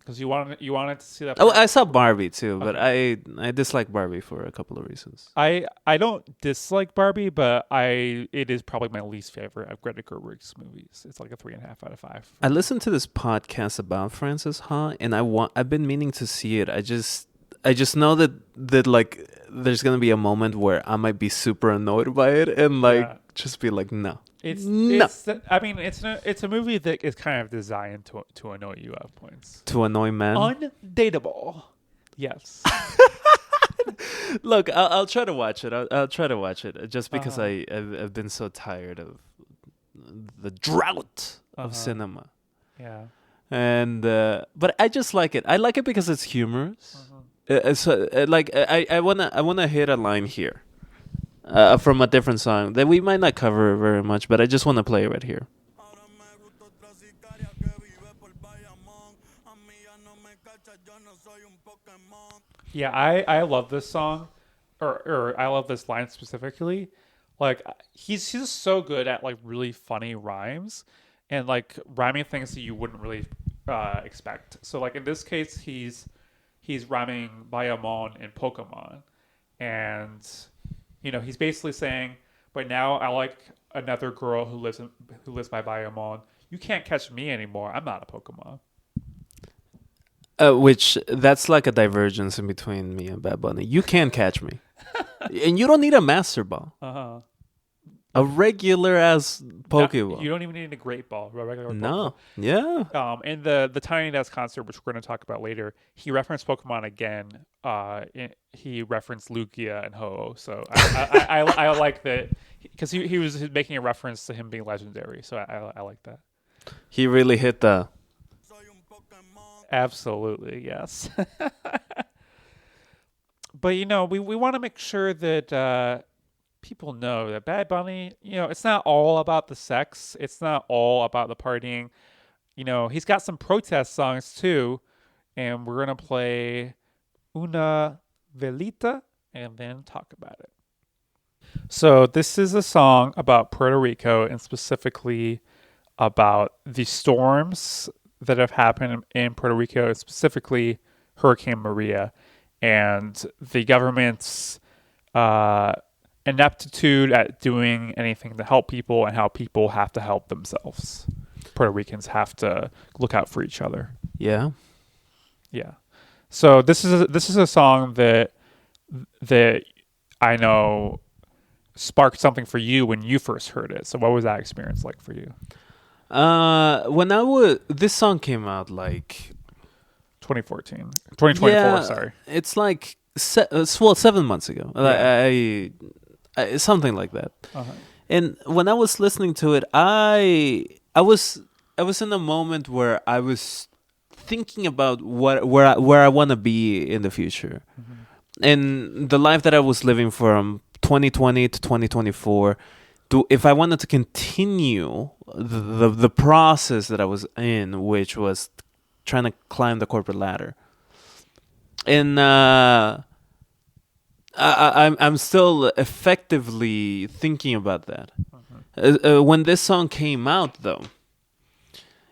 Speaker 2: Because you wanted to see that.
Speaker 1: Oh, I saw Barbie too, but I dislike Barbie for a couple of reasons.
Speaker 2: I don't dislike Barbie, but it is probably my least favorite of Greta Gerwig's movies. It's like a 3.5 out of 5.
Speaker 1: I listened to this podcast about Frances Ha, and I've been meaning to see it. I just know that like there's gonna be a moment where I might be super annoyed by it and like just be like, no.
Speaker 2: I mean, it's a movie that is kind of designed to annoy you at points.
Speaker 1: To annoy men.
Speaker 2: Undateable. Yes.
Speaker 1: Look, I'll try to watch it. I'll try to watch it just because I've been so tired of the drought of cinema.
Speaker 2: Yeah.
Speaker 1: And but I just like it. I like it because it's humorous. I wanna hit a line here. From a different song that we might not cover very much, but I just want to play it right here.
Speaker 2: Yeah, I love this song, or I love this line specifically. Like he's just so good at like really funny rhymes, and like rhyming things that you wouldn't really expect. So like in this case, he's rhyming Bayamon and Pokemon, and you know, he's basically saying, but now I like another girl who lives by Bayamon. You can't catch me anymore. I'm not a Pokemon.
Speaker 1: Which that's like a divergence in between me and Bad Bunny. You can catch me, and you don't need a Master Ball. A regular ass Pokeball.
Speaker 2: You don't even need a Great Ball. A regular
Speaker 1: no.
Speaker 2: Pokeball.
Speaker 1: Yeah.
Speaker 2: In the Tiny Desk concert, which we're going to talk about later, he referenced Pokemon again. He referenced Lugia and Ho-Oh. So I like that because he was making a reference to him being legendary. So I like that.
Speaker 1: He really hit the.
Speaker 2: Absolutely, yes. But you know, we want to make sure that people know that Bad Bunny, you know, it's not all about the sex. It's not all about the partying. he's got some protest songs too, and we're gonna play Una Velita and then talk about it. So this is a song about Puerto Rico and specifically about the storms that have happened in Puerto Rico, specifically Hurricane Maria, and the government's ineptitude at doing anything to help people and how people have to help themselves. Puerto Ricans have to look out for each other.
Speaker 1: Yeah.
Speaker 2: Yeah. So this is a song that I know sparked something for you when you first heard it. So what was that experience like for you?
Speaker 1: This song came out like
Speaker 2: 2024,
Speaker 1: yeah,
Speaker 2: sorry.
Speaker 1: It's like 7 months ago.
Speaker 2: Yeah.
Speaker 1: I something like that.
Speaker 2: Uh-huh.
Speaker 1: And when I was listening to it, I was in a moment where I was thinking about where I want to be in the future.
Speaker 2: Mm-hmm.
Speaker 1: And the life that I was living from 2020 to 2024, if I wanted to continue the process that I was in, which was trying to climb the corporate ladder. And I'm still effectively thinking about that. When this song came out, though,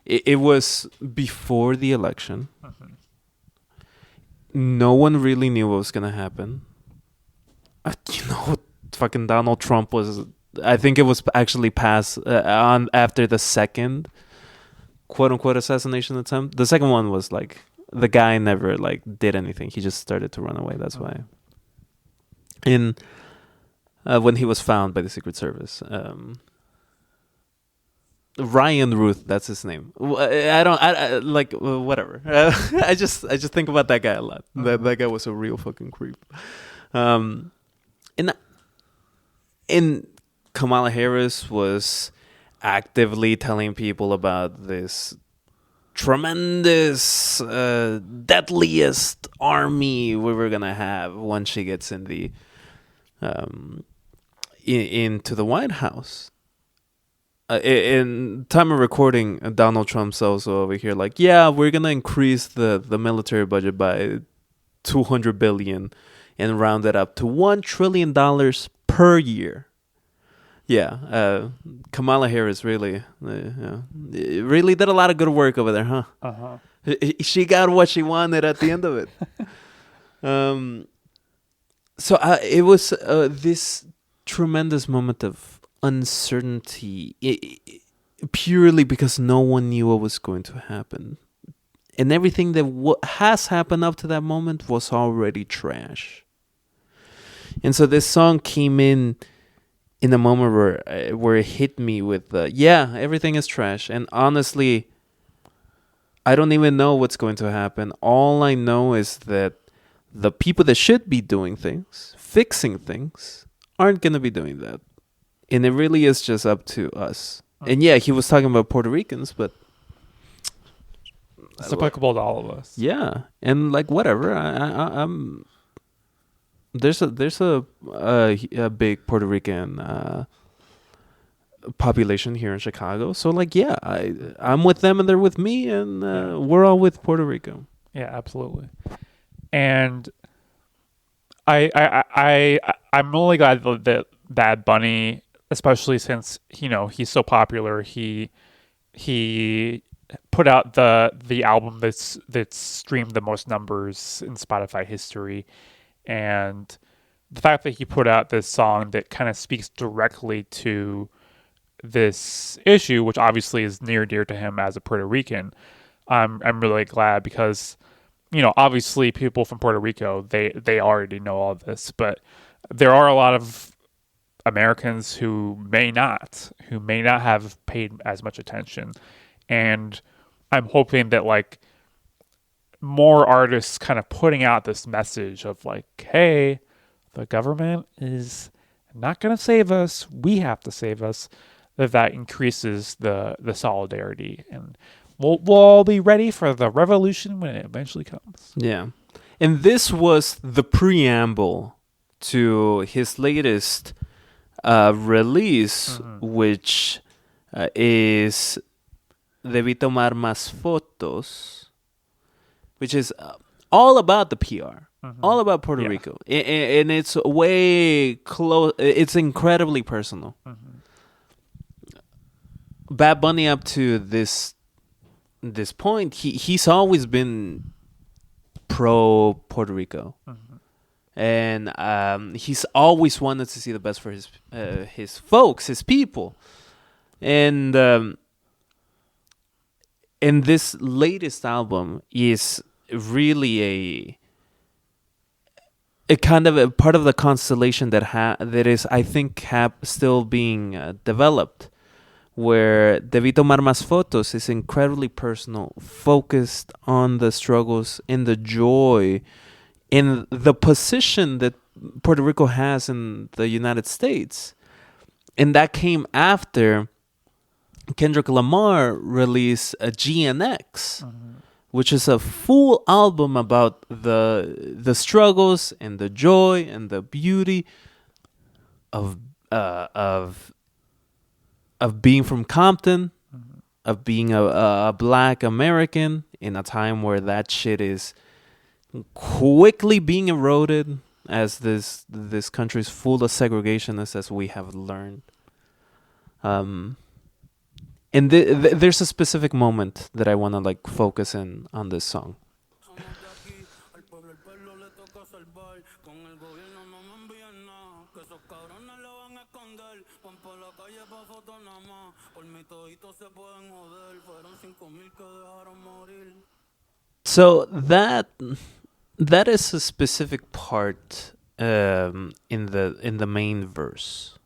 Speaker 1: it was before the election. No one really knew what was going to happen. Fucking Donald Trump was... I think it was actually passed on after the second quote-unquote assassination attempt. The second one was like... The guy never like did anything. He just started to run away. That's why. And when he was found by the Secret Service... Ryan Ruth, that's his name. Whatever. I just think about that guy a lot. That guy was a real fucking creep. And Kamala Harris was actively telling people about this tremendous, deadliest army we were gonna have once she gets in the into the White House. In time of recording, Donald Trump's also over here like, yeah, we're going to increase the military budget by $200 billion and round it up to $1 trillion per year. Yeah, Kamala Harris really did a lot of good work over there, huh?
Speaker 2: Uh-huh.
Speaker 1: She got what she wanted at the end of it. So it was this tremendous moment of uncertainty, purely because no one knew what was going to happen, and everything that has happened up to that moment was already trash. And so this song came in a moment where it hit me with everything is trash, and honestly, I don't even know what's going to happen. All I know is that the people that should be doing things, fixing things, aren't going to be doing that. And it really is just up to us. And yeah, he was talking about Puerto Ricans, but
Speaker 2: it's applicable to all of us.
Speaker 1: Yeah, and like whatever. I'm there's a big Puerto Rican population here in Chicago. So like yeah, I'm with them and they're with me, and we're all with Puerto Rico.
Speaker 2: Yeah, absolutely. And I'm really glad that Bad Bunny, especially since he's so popular, he put out the album that's streamed the most numbers in Spotify history, and the fact that he put out this song that kind of speaks directly to this issue, which obviously is near and dear to him as a Puerto Rican, I'm really glad, because obviously people from Puerto Rico, they already know all this, but there are a lot of Americans who may not have paid as much attention, and I'm hoping that like more artists kind of putting out this message of like, hey, the government is not going to save us, we have to save us, that increases the solidarity, and we'll all be ready for the revolution when it eventually comes.
Speaker 1: Yeah, and this was the preamble to his latest release, which is Debí tomar más fotos, which is all about the PR, all about Puerto Rico. And it's way close. It's incredibly personal. Bad Bunny, up to this point, he's always been pro Puerto Rico. And he's always wanted to see the best for his folks, his people. And this latest album is really a kind of a part of the constellation that is, I think, still being developed, where Debí Tomar Más Fotos is incredibly personal, focused on the struggles and the joy in the position that Puerto Rico has in the United States. And that came after Kendrick Lamar released a GNX, which is a full album about the struggles and the joy and the beauty of being from Compton, of being a Black American in a time where that shit is quickly being eroded, as this country is full of segregationists, as we have learned. And there's a specific moment that I want to like focus in on this song. So that is a specific part in the main verse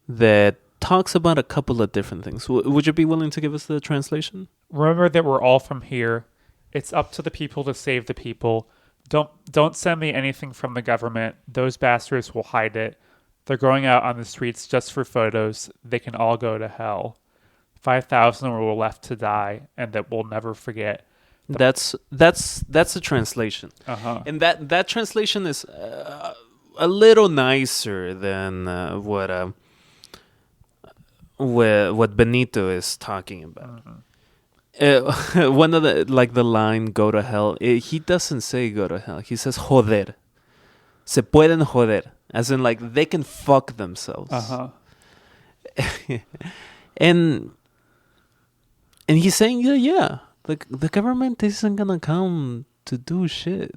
Speaker 1: that talks about a couple of different things. Would you be willing to give us the translation?
Speaker 2: Remember that we're all from here. It's up to the people to save the people. Don't send me anything from the government. Those bastards will hide it. They're going out on the streets just for photos. They can all go to hell. 5,000 were left to die, and that we'll never forget.
Speaker 1: That's the translation, and that translation is a little nicer than what Benito is talking about. One of the line "go to hell," he doesn't say "go to hell." He says "joder." Se pueden joder, as in like they can fuck themselves. And he's saying, yeah. The government isn't gonna come to do shit.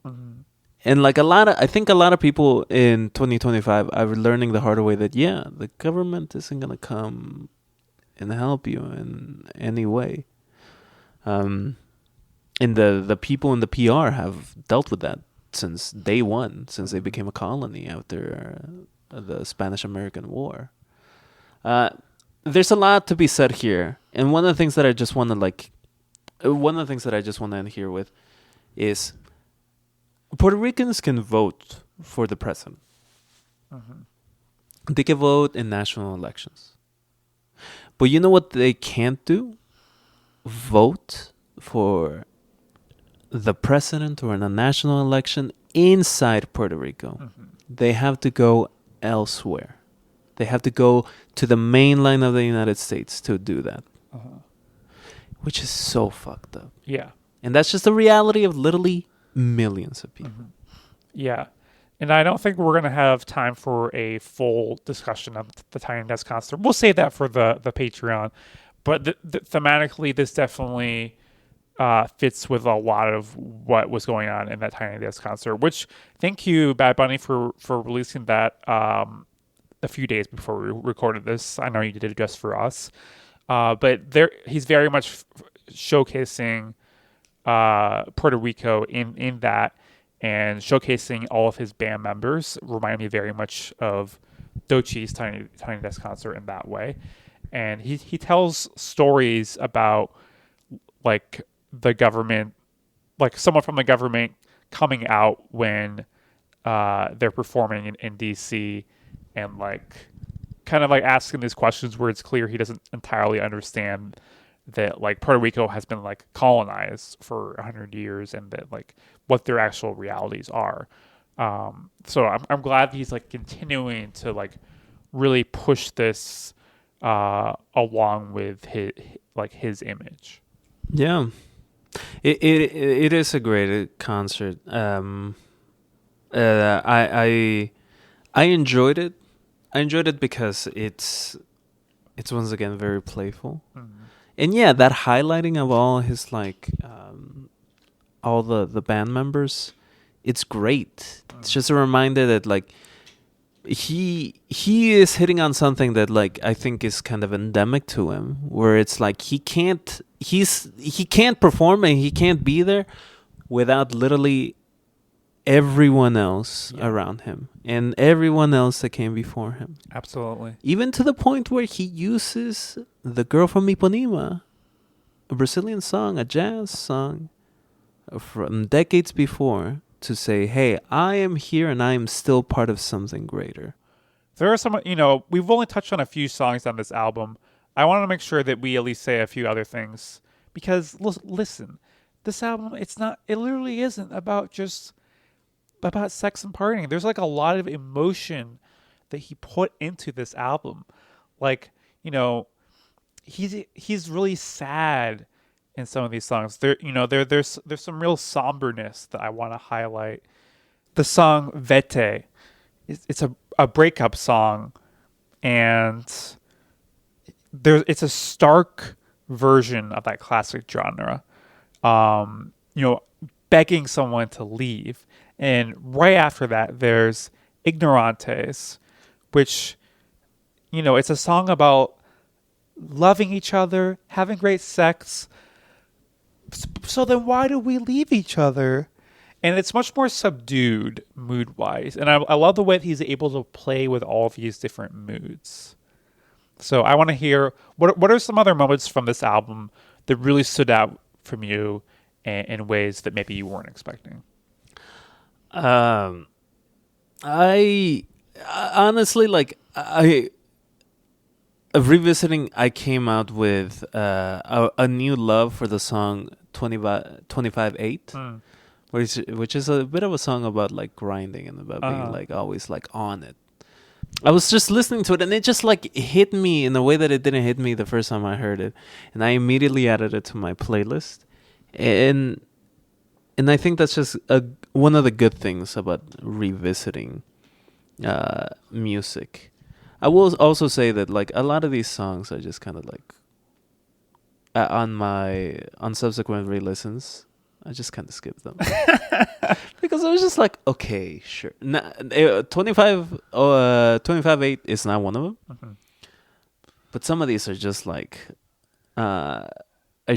Speaker 1: And like I think a lot of people in 2025 are learning the harder way that the government isn't gonna come and help you in any way. And the people in the PR have dealt with that since day one, since they became a colony after the Spanish-American War. There's a lot to be said here, and one of the things that I just want to end here with is Puerto Ricans can vote for the president. They can vote in national elections. But you know what they can't do? Vote for the president or in a national election inside Puerto Rico. They have to go elsewhere. They have to go to the mainland of the United States to do that. Which is so fucked up.
Speaker 2: Yeah.
Speaker 1: And that's just the reality of literally millions of people.
Speaker 2: Yeah. And I don't think we're going to have time for a full discussion of the Tiny Desk concert. We'll save that for the Patreon. But thematically, this definitely fits with a lot of what was going on in that Tiny Desk concert, which thank you, Bad Bunny, for releasing that a few days before we recorded this. I know you did it just for us. But he's very much showcasing Puerto Rico in that, and showcasing all of his band members. Remind me very much of Dochi's Tiny Desk concert in that way. And he tells stories about like the government, like someone from the government coming out when they're performing in DC, and like kind of like asking these questions where it's clear he doesn't entirely understand that like Puerto Rico has been like colonized for 100 years, and that like what their actual realities are. So I'm glad he's like continuing to like really push this along with his image.
Speaker 1: Yeah, it is a great concert. I enjoyed it. I enjoyed it because it's once again very playful.
Speaker 2: Mm-hmm.
Speaker 1: And yeah, that highlighting of all his like all the band members, it's great. It's just a reminder that like he is hitting on something that like I think is kind of endemic to him, where it's like he can't perform and he can't be there without literally everyone else around him and everyone else that came before him.
Speaker 2: Absolutely.
Speaker 1: Even to the point where he uses the girl from Ipanema, a Brazilian song, a jazz song from decades before, to say, hey, I am here and I am still part of something greater.
Speaker 2: There are some, we've only touched on a few songs on this album. I want to make sure that we at least say a few other things. Because, listen, this album, it literally isn't about sex and partying. There's like a lot of emotion that he put into this album. Like, he's really sad in some of these songs. There's some real somberness that I want to highlight. The song Vete, it's a breakup song, and it's a stark version of that classic genre. Begging someone to leave. And right after that, there's Ignorantes, which, it's a song about loving each other, having great sex. So then why do we leave each other? And it's much more subdued mood-wise. And I love the way that he's able to play with all of these different moods. So I want to hear, what are some other moments from this album that really stood out from you in ways that maybe you weren't expecting?
Speaker 1: I honestly, like, revisiting, I came out with a new love for the song 25/8, which is a bit of a song about like grinding and about being like always like on it. I was just listening to it and it just like hit me in a way that it didn't hit me the first time I heard it, and I immediately added it to my playlist. And I think that's just one of the good things about revisiting music. I will also say that like a lot of these songs I just kind of like on subsequent re-listens, I just kind of skipped them because I was just like, okay, sure. 25/8 is not one of them, but some of these are just like are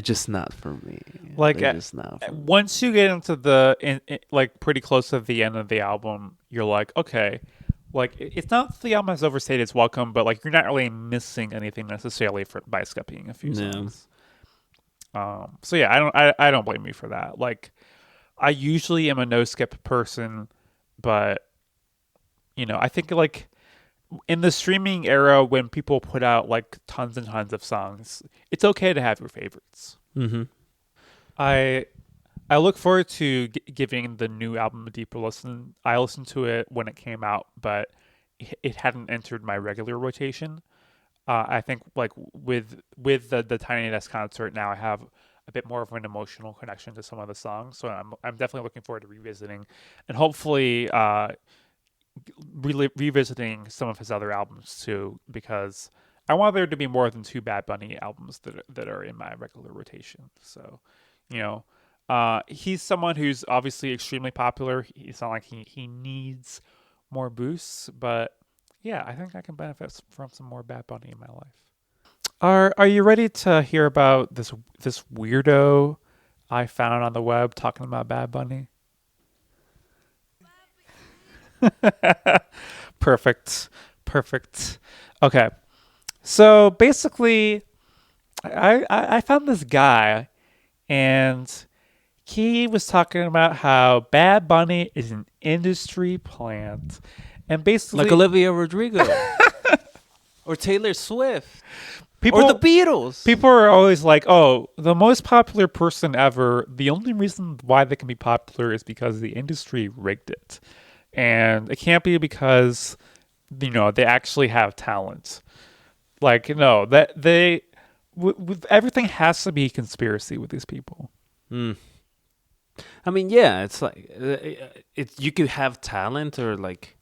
Speaker 1: just not for me.
Speaker 2: Like
Speaker 1: just not for me.
Speaker 2: Once you get into like pretty close to the end of the album, you're like, okay, like it's not that the album has overstayed its welcome, but like you're not really missing anything necessarily by skipping a few songs. So yeah, I don't blame you for that. Like, I usually am a no skip person, but I think like in the streaming era when people put out like tons and tons of songs, it's okay to have your favorites.
Speaker 1: Mm-hmm.
Speaker 2: I look forward to giving the new album a deeper listen. I listened to it when it came out, but it hadn't entered my regular rotation. I think like with the Tiny Desk concert now, I have a bit more of an emotional connection to some of the songs. So I'm definitely looking forward to revisiting and hopefully revisiting some of his other albums too, because I want there to be more than 2 Bad Bunny albums that are in my regular rotation. So, he's someone who's obviously extremely popular. It's not like he needs more boosts, but yeah, I think I can benefit from some more Bad Bunny in my life. Are you ready to hear about this weirdo I found on the web talking about Bad Bunny? Perfect. Okay, so basically, I found this guy, and he was talking about how Bad Bunny is an industry plant, and basically
Speaker 1: like Olivia Rodrigo or Taylor Swift or the Beatles.
Speaker 2: People are always like, "Oh, the most popular person ever. The only reason why they can be popular is because the industry rigged it, and it can't be because they actually have talent." Like, no, that everything has to be conspiracy with these people.
Speaker 1: I mean, yeah, it's like you could have talent or like.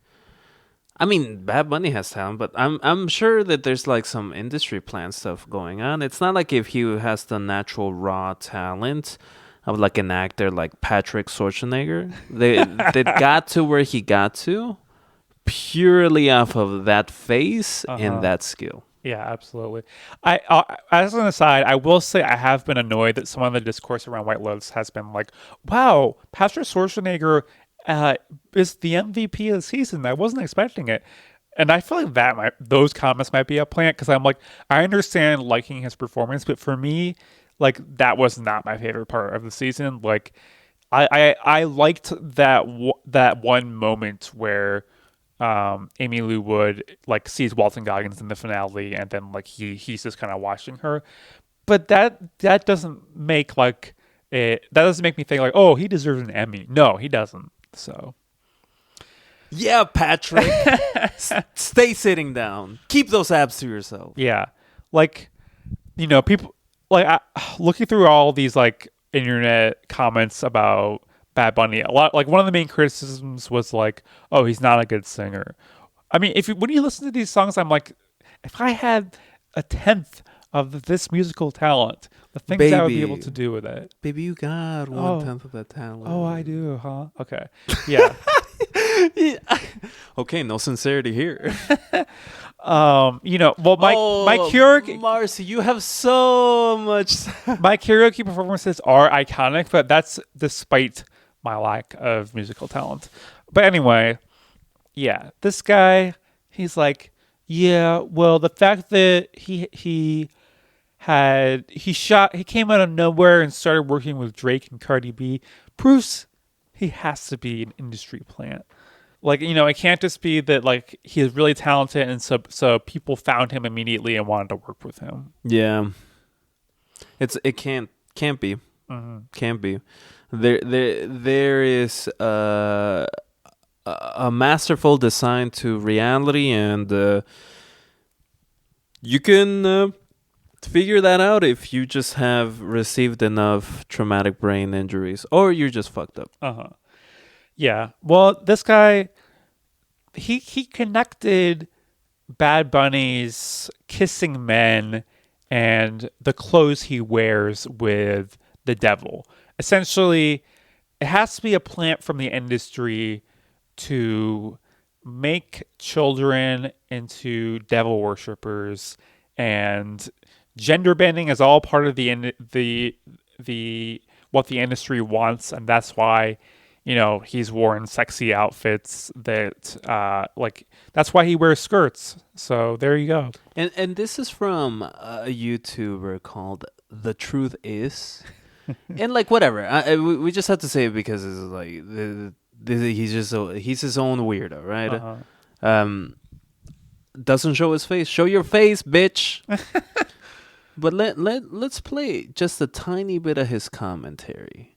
Speaker 1: I mean, Bad Bunny has talent, but I'm sure that there's like some industry plan stuff going on. It's not like if he has the natural raw talent of like an actor like Patrick Schwarzenegger. They got to where he got to purely off of that face and that skill.
Speaker 2: Yeah, absolutely. I as an aside, I will say I have been annoyed that some of the discourse around White Lotus has been like, "Wow, Patrick Schwarzenegger is the MVP of the season. I wasn't expecting it." And I feel like those comments might be a plant because I'm like, I understand liking his performance, but for me, like that was not my favorite part of the season. Like, I liked that one moment where Amy Lou Wood like sees Walton Goggins in the finale, and then like he's just kind of watching her, but that doesn't make like that doesn't make me think like, oh, he deserves an Emmy. No, he doesn't. So
Speaker 1: yeah, Patrick, stay sitting down. Keep those abs to yourself.
Speaker 2: Yeah, like people like looking through all these like internet comments about Bad Bunny, a lot like one of the main criticisms was like, oh, he's not a good singer. I mean, when you listen to these songs, I'm like, if I had a tenth of this musical talent, the things I would be able to do with it.
Speaker 1: Baby, you got 1/10 of that talent.
Speaker 2: Oh, I do, huh? Okay. Yeah.
Speaker 1: Yeah. Okay, no sincerity here.
Speaker 2: My karaoke,
Speaker 1: Marcy, you have so much.
Speaker 2: My karaoke performances are iconic, but that's despite my lack of musical talent. But anyway, yeah, this guy, he's like, yeah, well, the fact that he came out of nowhere and started working with Drake and Cardi B proves he has to be an industry plant. Like, it can't just be that like he is really talented and so people found him immediately and wanted to work with him.
Speaker 1: Yeah. It can't be.
Speaker 2: Mm-hmm.
Speaker 1: Can't be. There is a masterful design to reality, and you can figure that out if you just have received enough traumatic brain injuries, or you're just fucked up.
Speaker 2: Yeah. Well, this guy, he connected Bad Bunny's kissing men and the clothes he wears with the devil. Essentially, it has to be a plant from the industry to make children into devil worshippers, and gender bending is all part of the what the industry wants, and that's why he's worn sexy outfits that that's why he wears skirts. So there you go.
Speaker 1: And this is from a YouTuber called The Truth Is. And like whatever, we just have to say it because it's like he's his own weirdo, right? Doesn't show his face. Show your face, bitch. But let's play just a tiny bit of his commentary.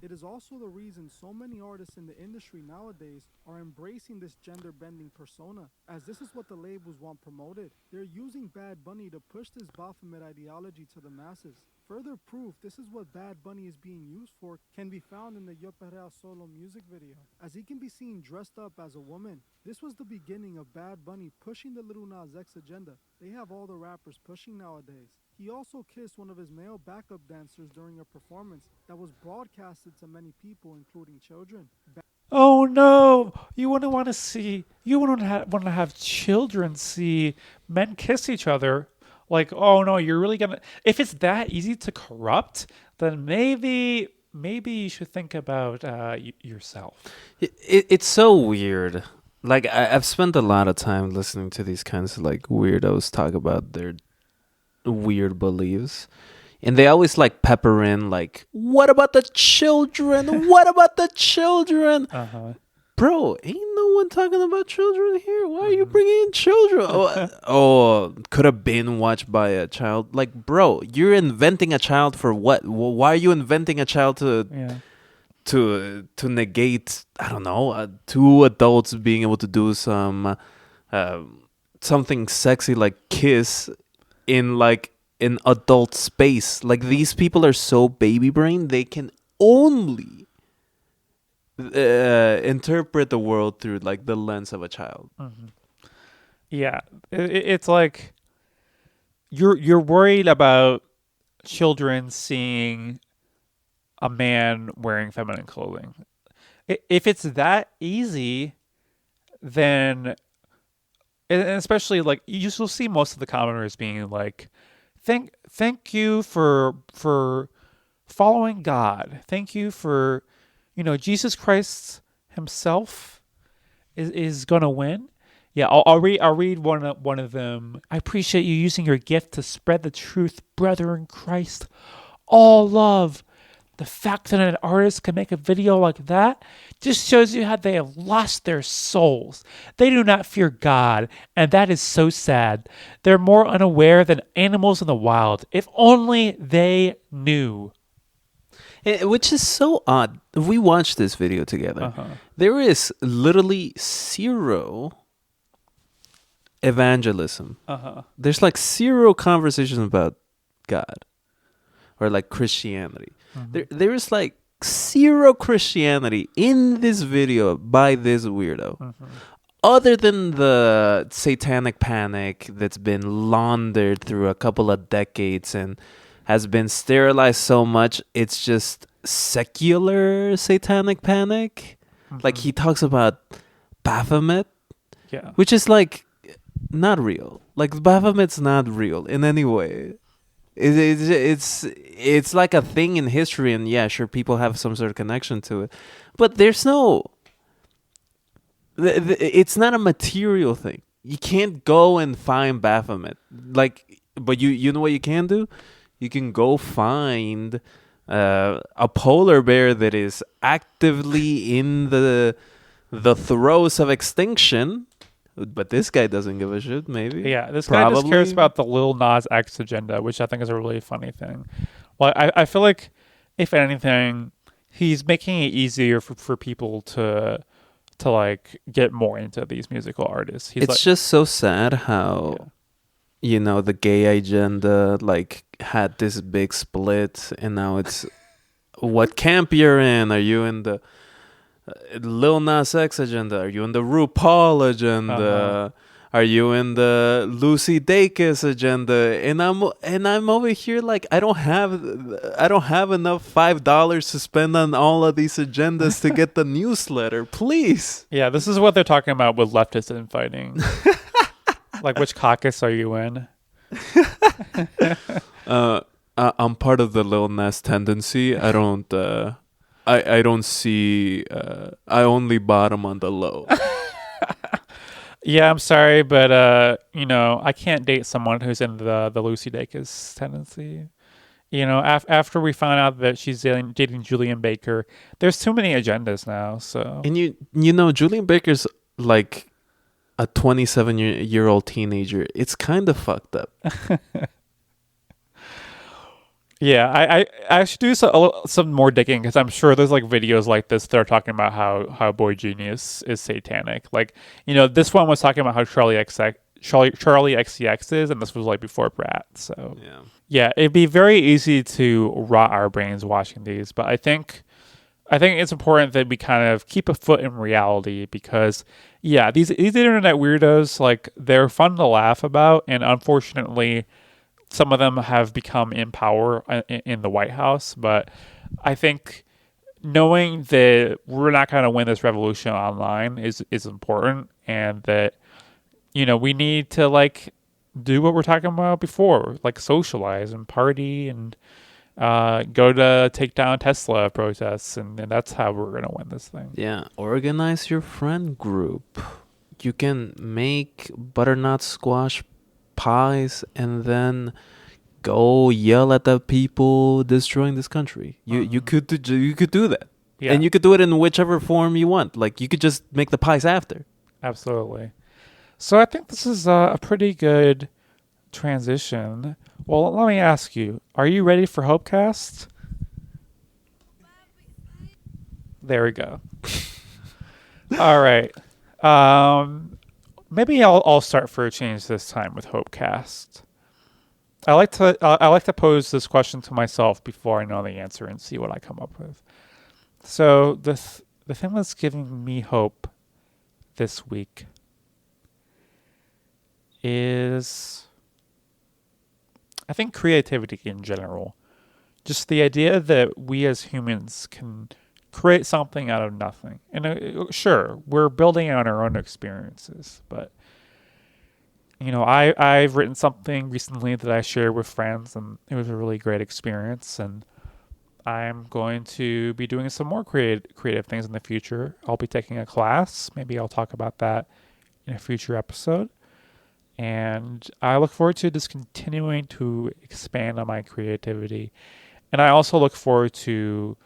Speaker 3: It is also the reason so many artists in the industry nowadays are embracing this gender-bending persona, as this is what the labels want promoted. They're using Bad Bunny to push this Baphomet ideology to the masses. Further proof this is what Bad Bunny is being used for can be found in the Yo Perreo Solo music video, as he can be seen dressed up as a woman. This was the beginning of Bad Bunny pushing the Lil Nas X agenda they have all the rappers pushing nowadays. He also kissed one of his male backup dancers during a performance that was broadcasted to many people, including children.
Speaker 2: Oh no! You wouldn't want to have children see men kiss each other. Like, oh no, you're really gonna. If it's that easy to corrupt, then maybe you should think about yourself.
Speaker 1: It's so weird. Like I've spent a lot of time listening to these kinds of like weirdos talk about their weird beliefs, and they always like pepper in like, what about the children? What about the children? Bro, ain't no one talking about children here. Why are you bringing in children? Could have been watched by a child. Like, bro, you're inventing a child for what? Why are you inventing a child to negate, I don't know, two adults being able to do some something sexy like kiss in like an adult space. Like, these people are so baby brain, they can only interpret the world through like the lens of a child.
Speaker 2: Yeah, it's like you're worried about children seeing a man wearing feminine clothing. If it's that easy, then, and especially like you will see most of the commenters being like, thank you for following God. Thank you for, Jesus Christ himself is gonna win. Yeah, I'll read one of them. I appreciate you using your gift to spread the truth, brother in Christ. All love. The fact that an artist can make a video like that just shows you how they have lost their souls. They do not fear God, and that is so sad. They're more unaware than animals in the wild. If only they knew.
Speaker 1: Which is so odd. We watched this video together. There is literally zero evangelism. There's like zero conversation about God or like Christianity. There is like zero Christianity in this video by this weirdo. Other than the satanic panic that's been laundered through a couple of decades and has been sterilized so much, it's just secular satanic panic. Like, he talks about Baphomet, which is like not real. Like, Baphomet's not real in any way. It's like a thing in history, and yeah, sure, people have some sort of connection to it, but there's no. It's not a material thing. You can't go and find Baphomet. Like, but you know what you can do? You can go find a polar bear that is actively in the throes of extinction. But this guy doesn't give a shit, maybe.
Speaker 2: Yeah, this guy just cares about the Lil Nas X agenda, which I think is a really funny thing. Well, I feel like, if anything, he's making it easier for people to like get more into these musical artists.
Speaker 1: It's just so sad how, the gay agenda like had this big split, and now it's what camp you're in. Are you in the Lil Nas X agenda? Are you in the RuPaul agenda? Are you in the Lucy Dacus agenda? And I'm over here like I don't have enough $5 to spend on all of these agendas to get the newsletter. Please.
Speaker 2: Yeah, this is what they're talking about with leftists infighting. Like, which caucus are you in?
Speaker 1: I'm part of the Lil Nas tendency. I don't. I don't see. I only bottom on the low.
Speaker 2: Yeah, I'm sorry, but I can't date someone who's in the Lucy Dacus tendency. After we found out that she's dating Julian Baker, there's too many agendas now. So,
Speaker 1: and Julian Baker's like a 27-year-old teenager. It's kind of fucked up.
Speaker 2: Yeah, I should do some more digging, because I'm sure there's like videos like this that are talking about how Boy Genius is satanic. Like, this one was talking about how Charlie XCX is, and this was like before Brat. So yeah, it'd be very easy to rot our brains watching these, but I think it's important that we kind of keep a foot in reality, because these internet weirdos, like, they're fun to laugh about, and unfortunately some of them have become in power in the White House. But I think knowing that we're not going to win this revolution online is important, and that, we need to like do what we're talking about before, like socialize and party and go to take down Tesla protests, and that's how we're going to win this thing.
Speaker 1: Yeah, organize your friend group. You can make butternut squash pies and then go yell at the people destroying this country. You could do that, and you could do it in whichever form you want. Like, you could just make the pies after.
Speaker 2: Absolutely. So I think this is a pretty good transition. Well, let me ask you: are you ready for Hopecast? There we go. All right. Maybe I'll start for a change this time with Hopecast. I like to pose this question to myself before I know the answer and see what I come up with. So the thing that's giving me hope this week is, I think, creativity in general. Just the idea that we as humans can create something out of nothing. And sure, we're building on our own experiences, but I've written something recently that I shared with friends, and it was a really great experience. And I'm going to be doing some more creative things in the future. I'll be taking a class. Maybe I'll talk about that in a future episode. And I look forward to just continuing to expand on my creativity. And I also look forward to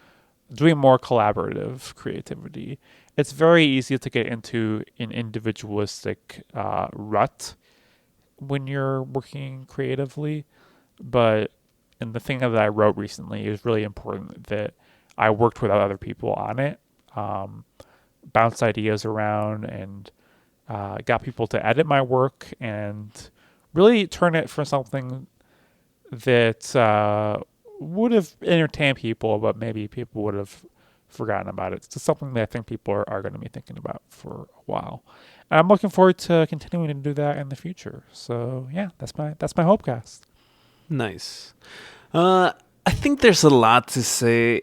Speaker 2: doing more collaborative creativity. It's very easy to get into an individualistic rut when you're working creatively. But in the thing that I wrote recently, it was really important that I worked with other people on it, bounced ideas around, and got people to edit my work and really turn it for something that would have entertained people, but maybe people would have forgotten about it. It's just something that I think people are going to be thinking about for a while. And I'm looking forward to continuing to do that in the future. So yeah, that's my Hopecast.
Speaker 1: Nice. I think there's a lot to say,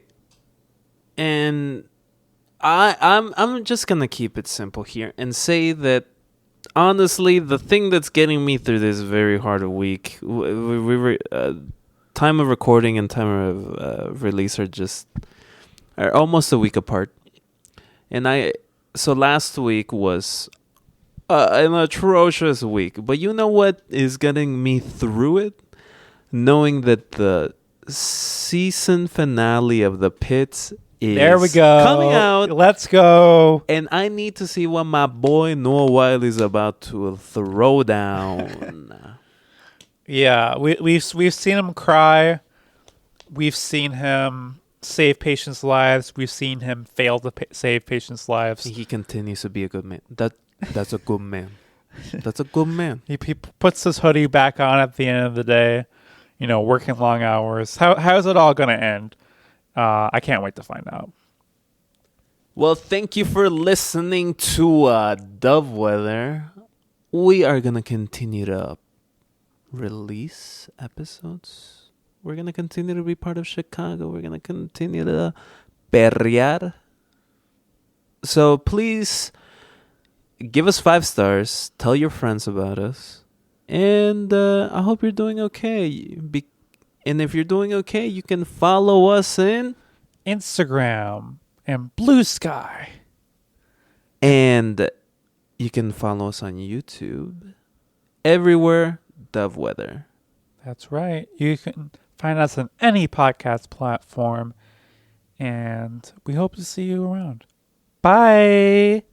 Speaker 1: and I'm just gonna keep it simple here and say that honestly, the thing that's getting me through this very hard week, we were time of recording and time of release are almost a week apart, and so last week was an atrocious week. But you know what is getting me through it? Knowing that the season finale of The Pits is
Speaker 2: there we go.
Speaker 1: Coming out.
Speaker 2: Let's go.
Speaker 1: And I need to see what my boy Noah Wiley's about to throw down.
Speaker 2: Yeah, we've seen him cry. We've seen him save patients' lives. We've seen him fail to save patients' lives.
Speaker 1: He continues to be a good man. That's a good man. That's a good man.
Speaker 2: He puts his hoodie back on at the end of the day. Working long hours. How's it all going to end? I can't wait to find out.
Speaker 1: Well, thank you for listening to Dove Weather. We are going to continue to release episodes. We're going to continue to be part of Chicago. We're going to continue to perrear. So please give us 5 stars. Tell your friends about us. And I hope you're doing okay. And if you're doing okay, you can follow us in
Speaker 2: Instagram and Bluesky.
Speaker 1: And you can follow us on YouTube. Everywhere, Dove Weather.
Speaker 2: That's right. You can find us on any podcast platform. And we hope to see you around. Bye.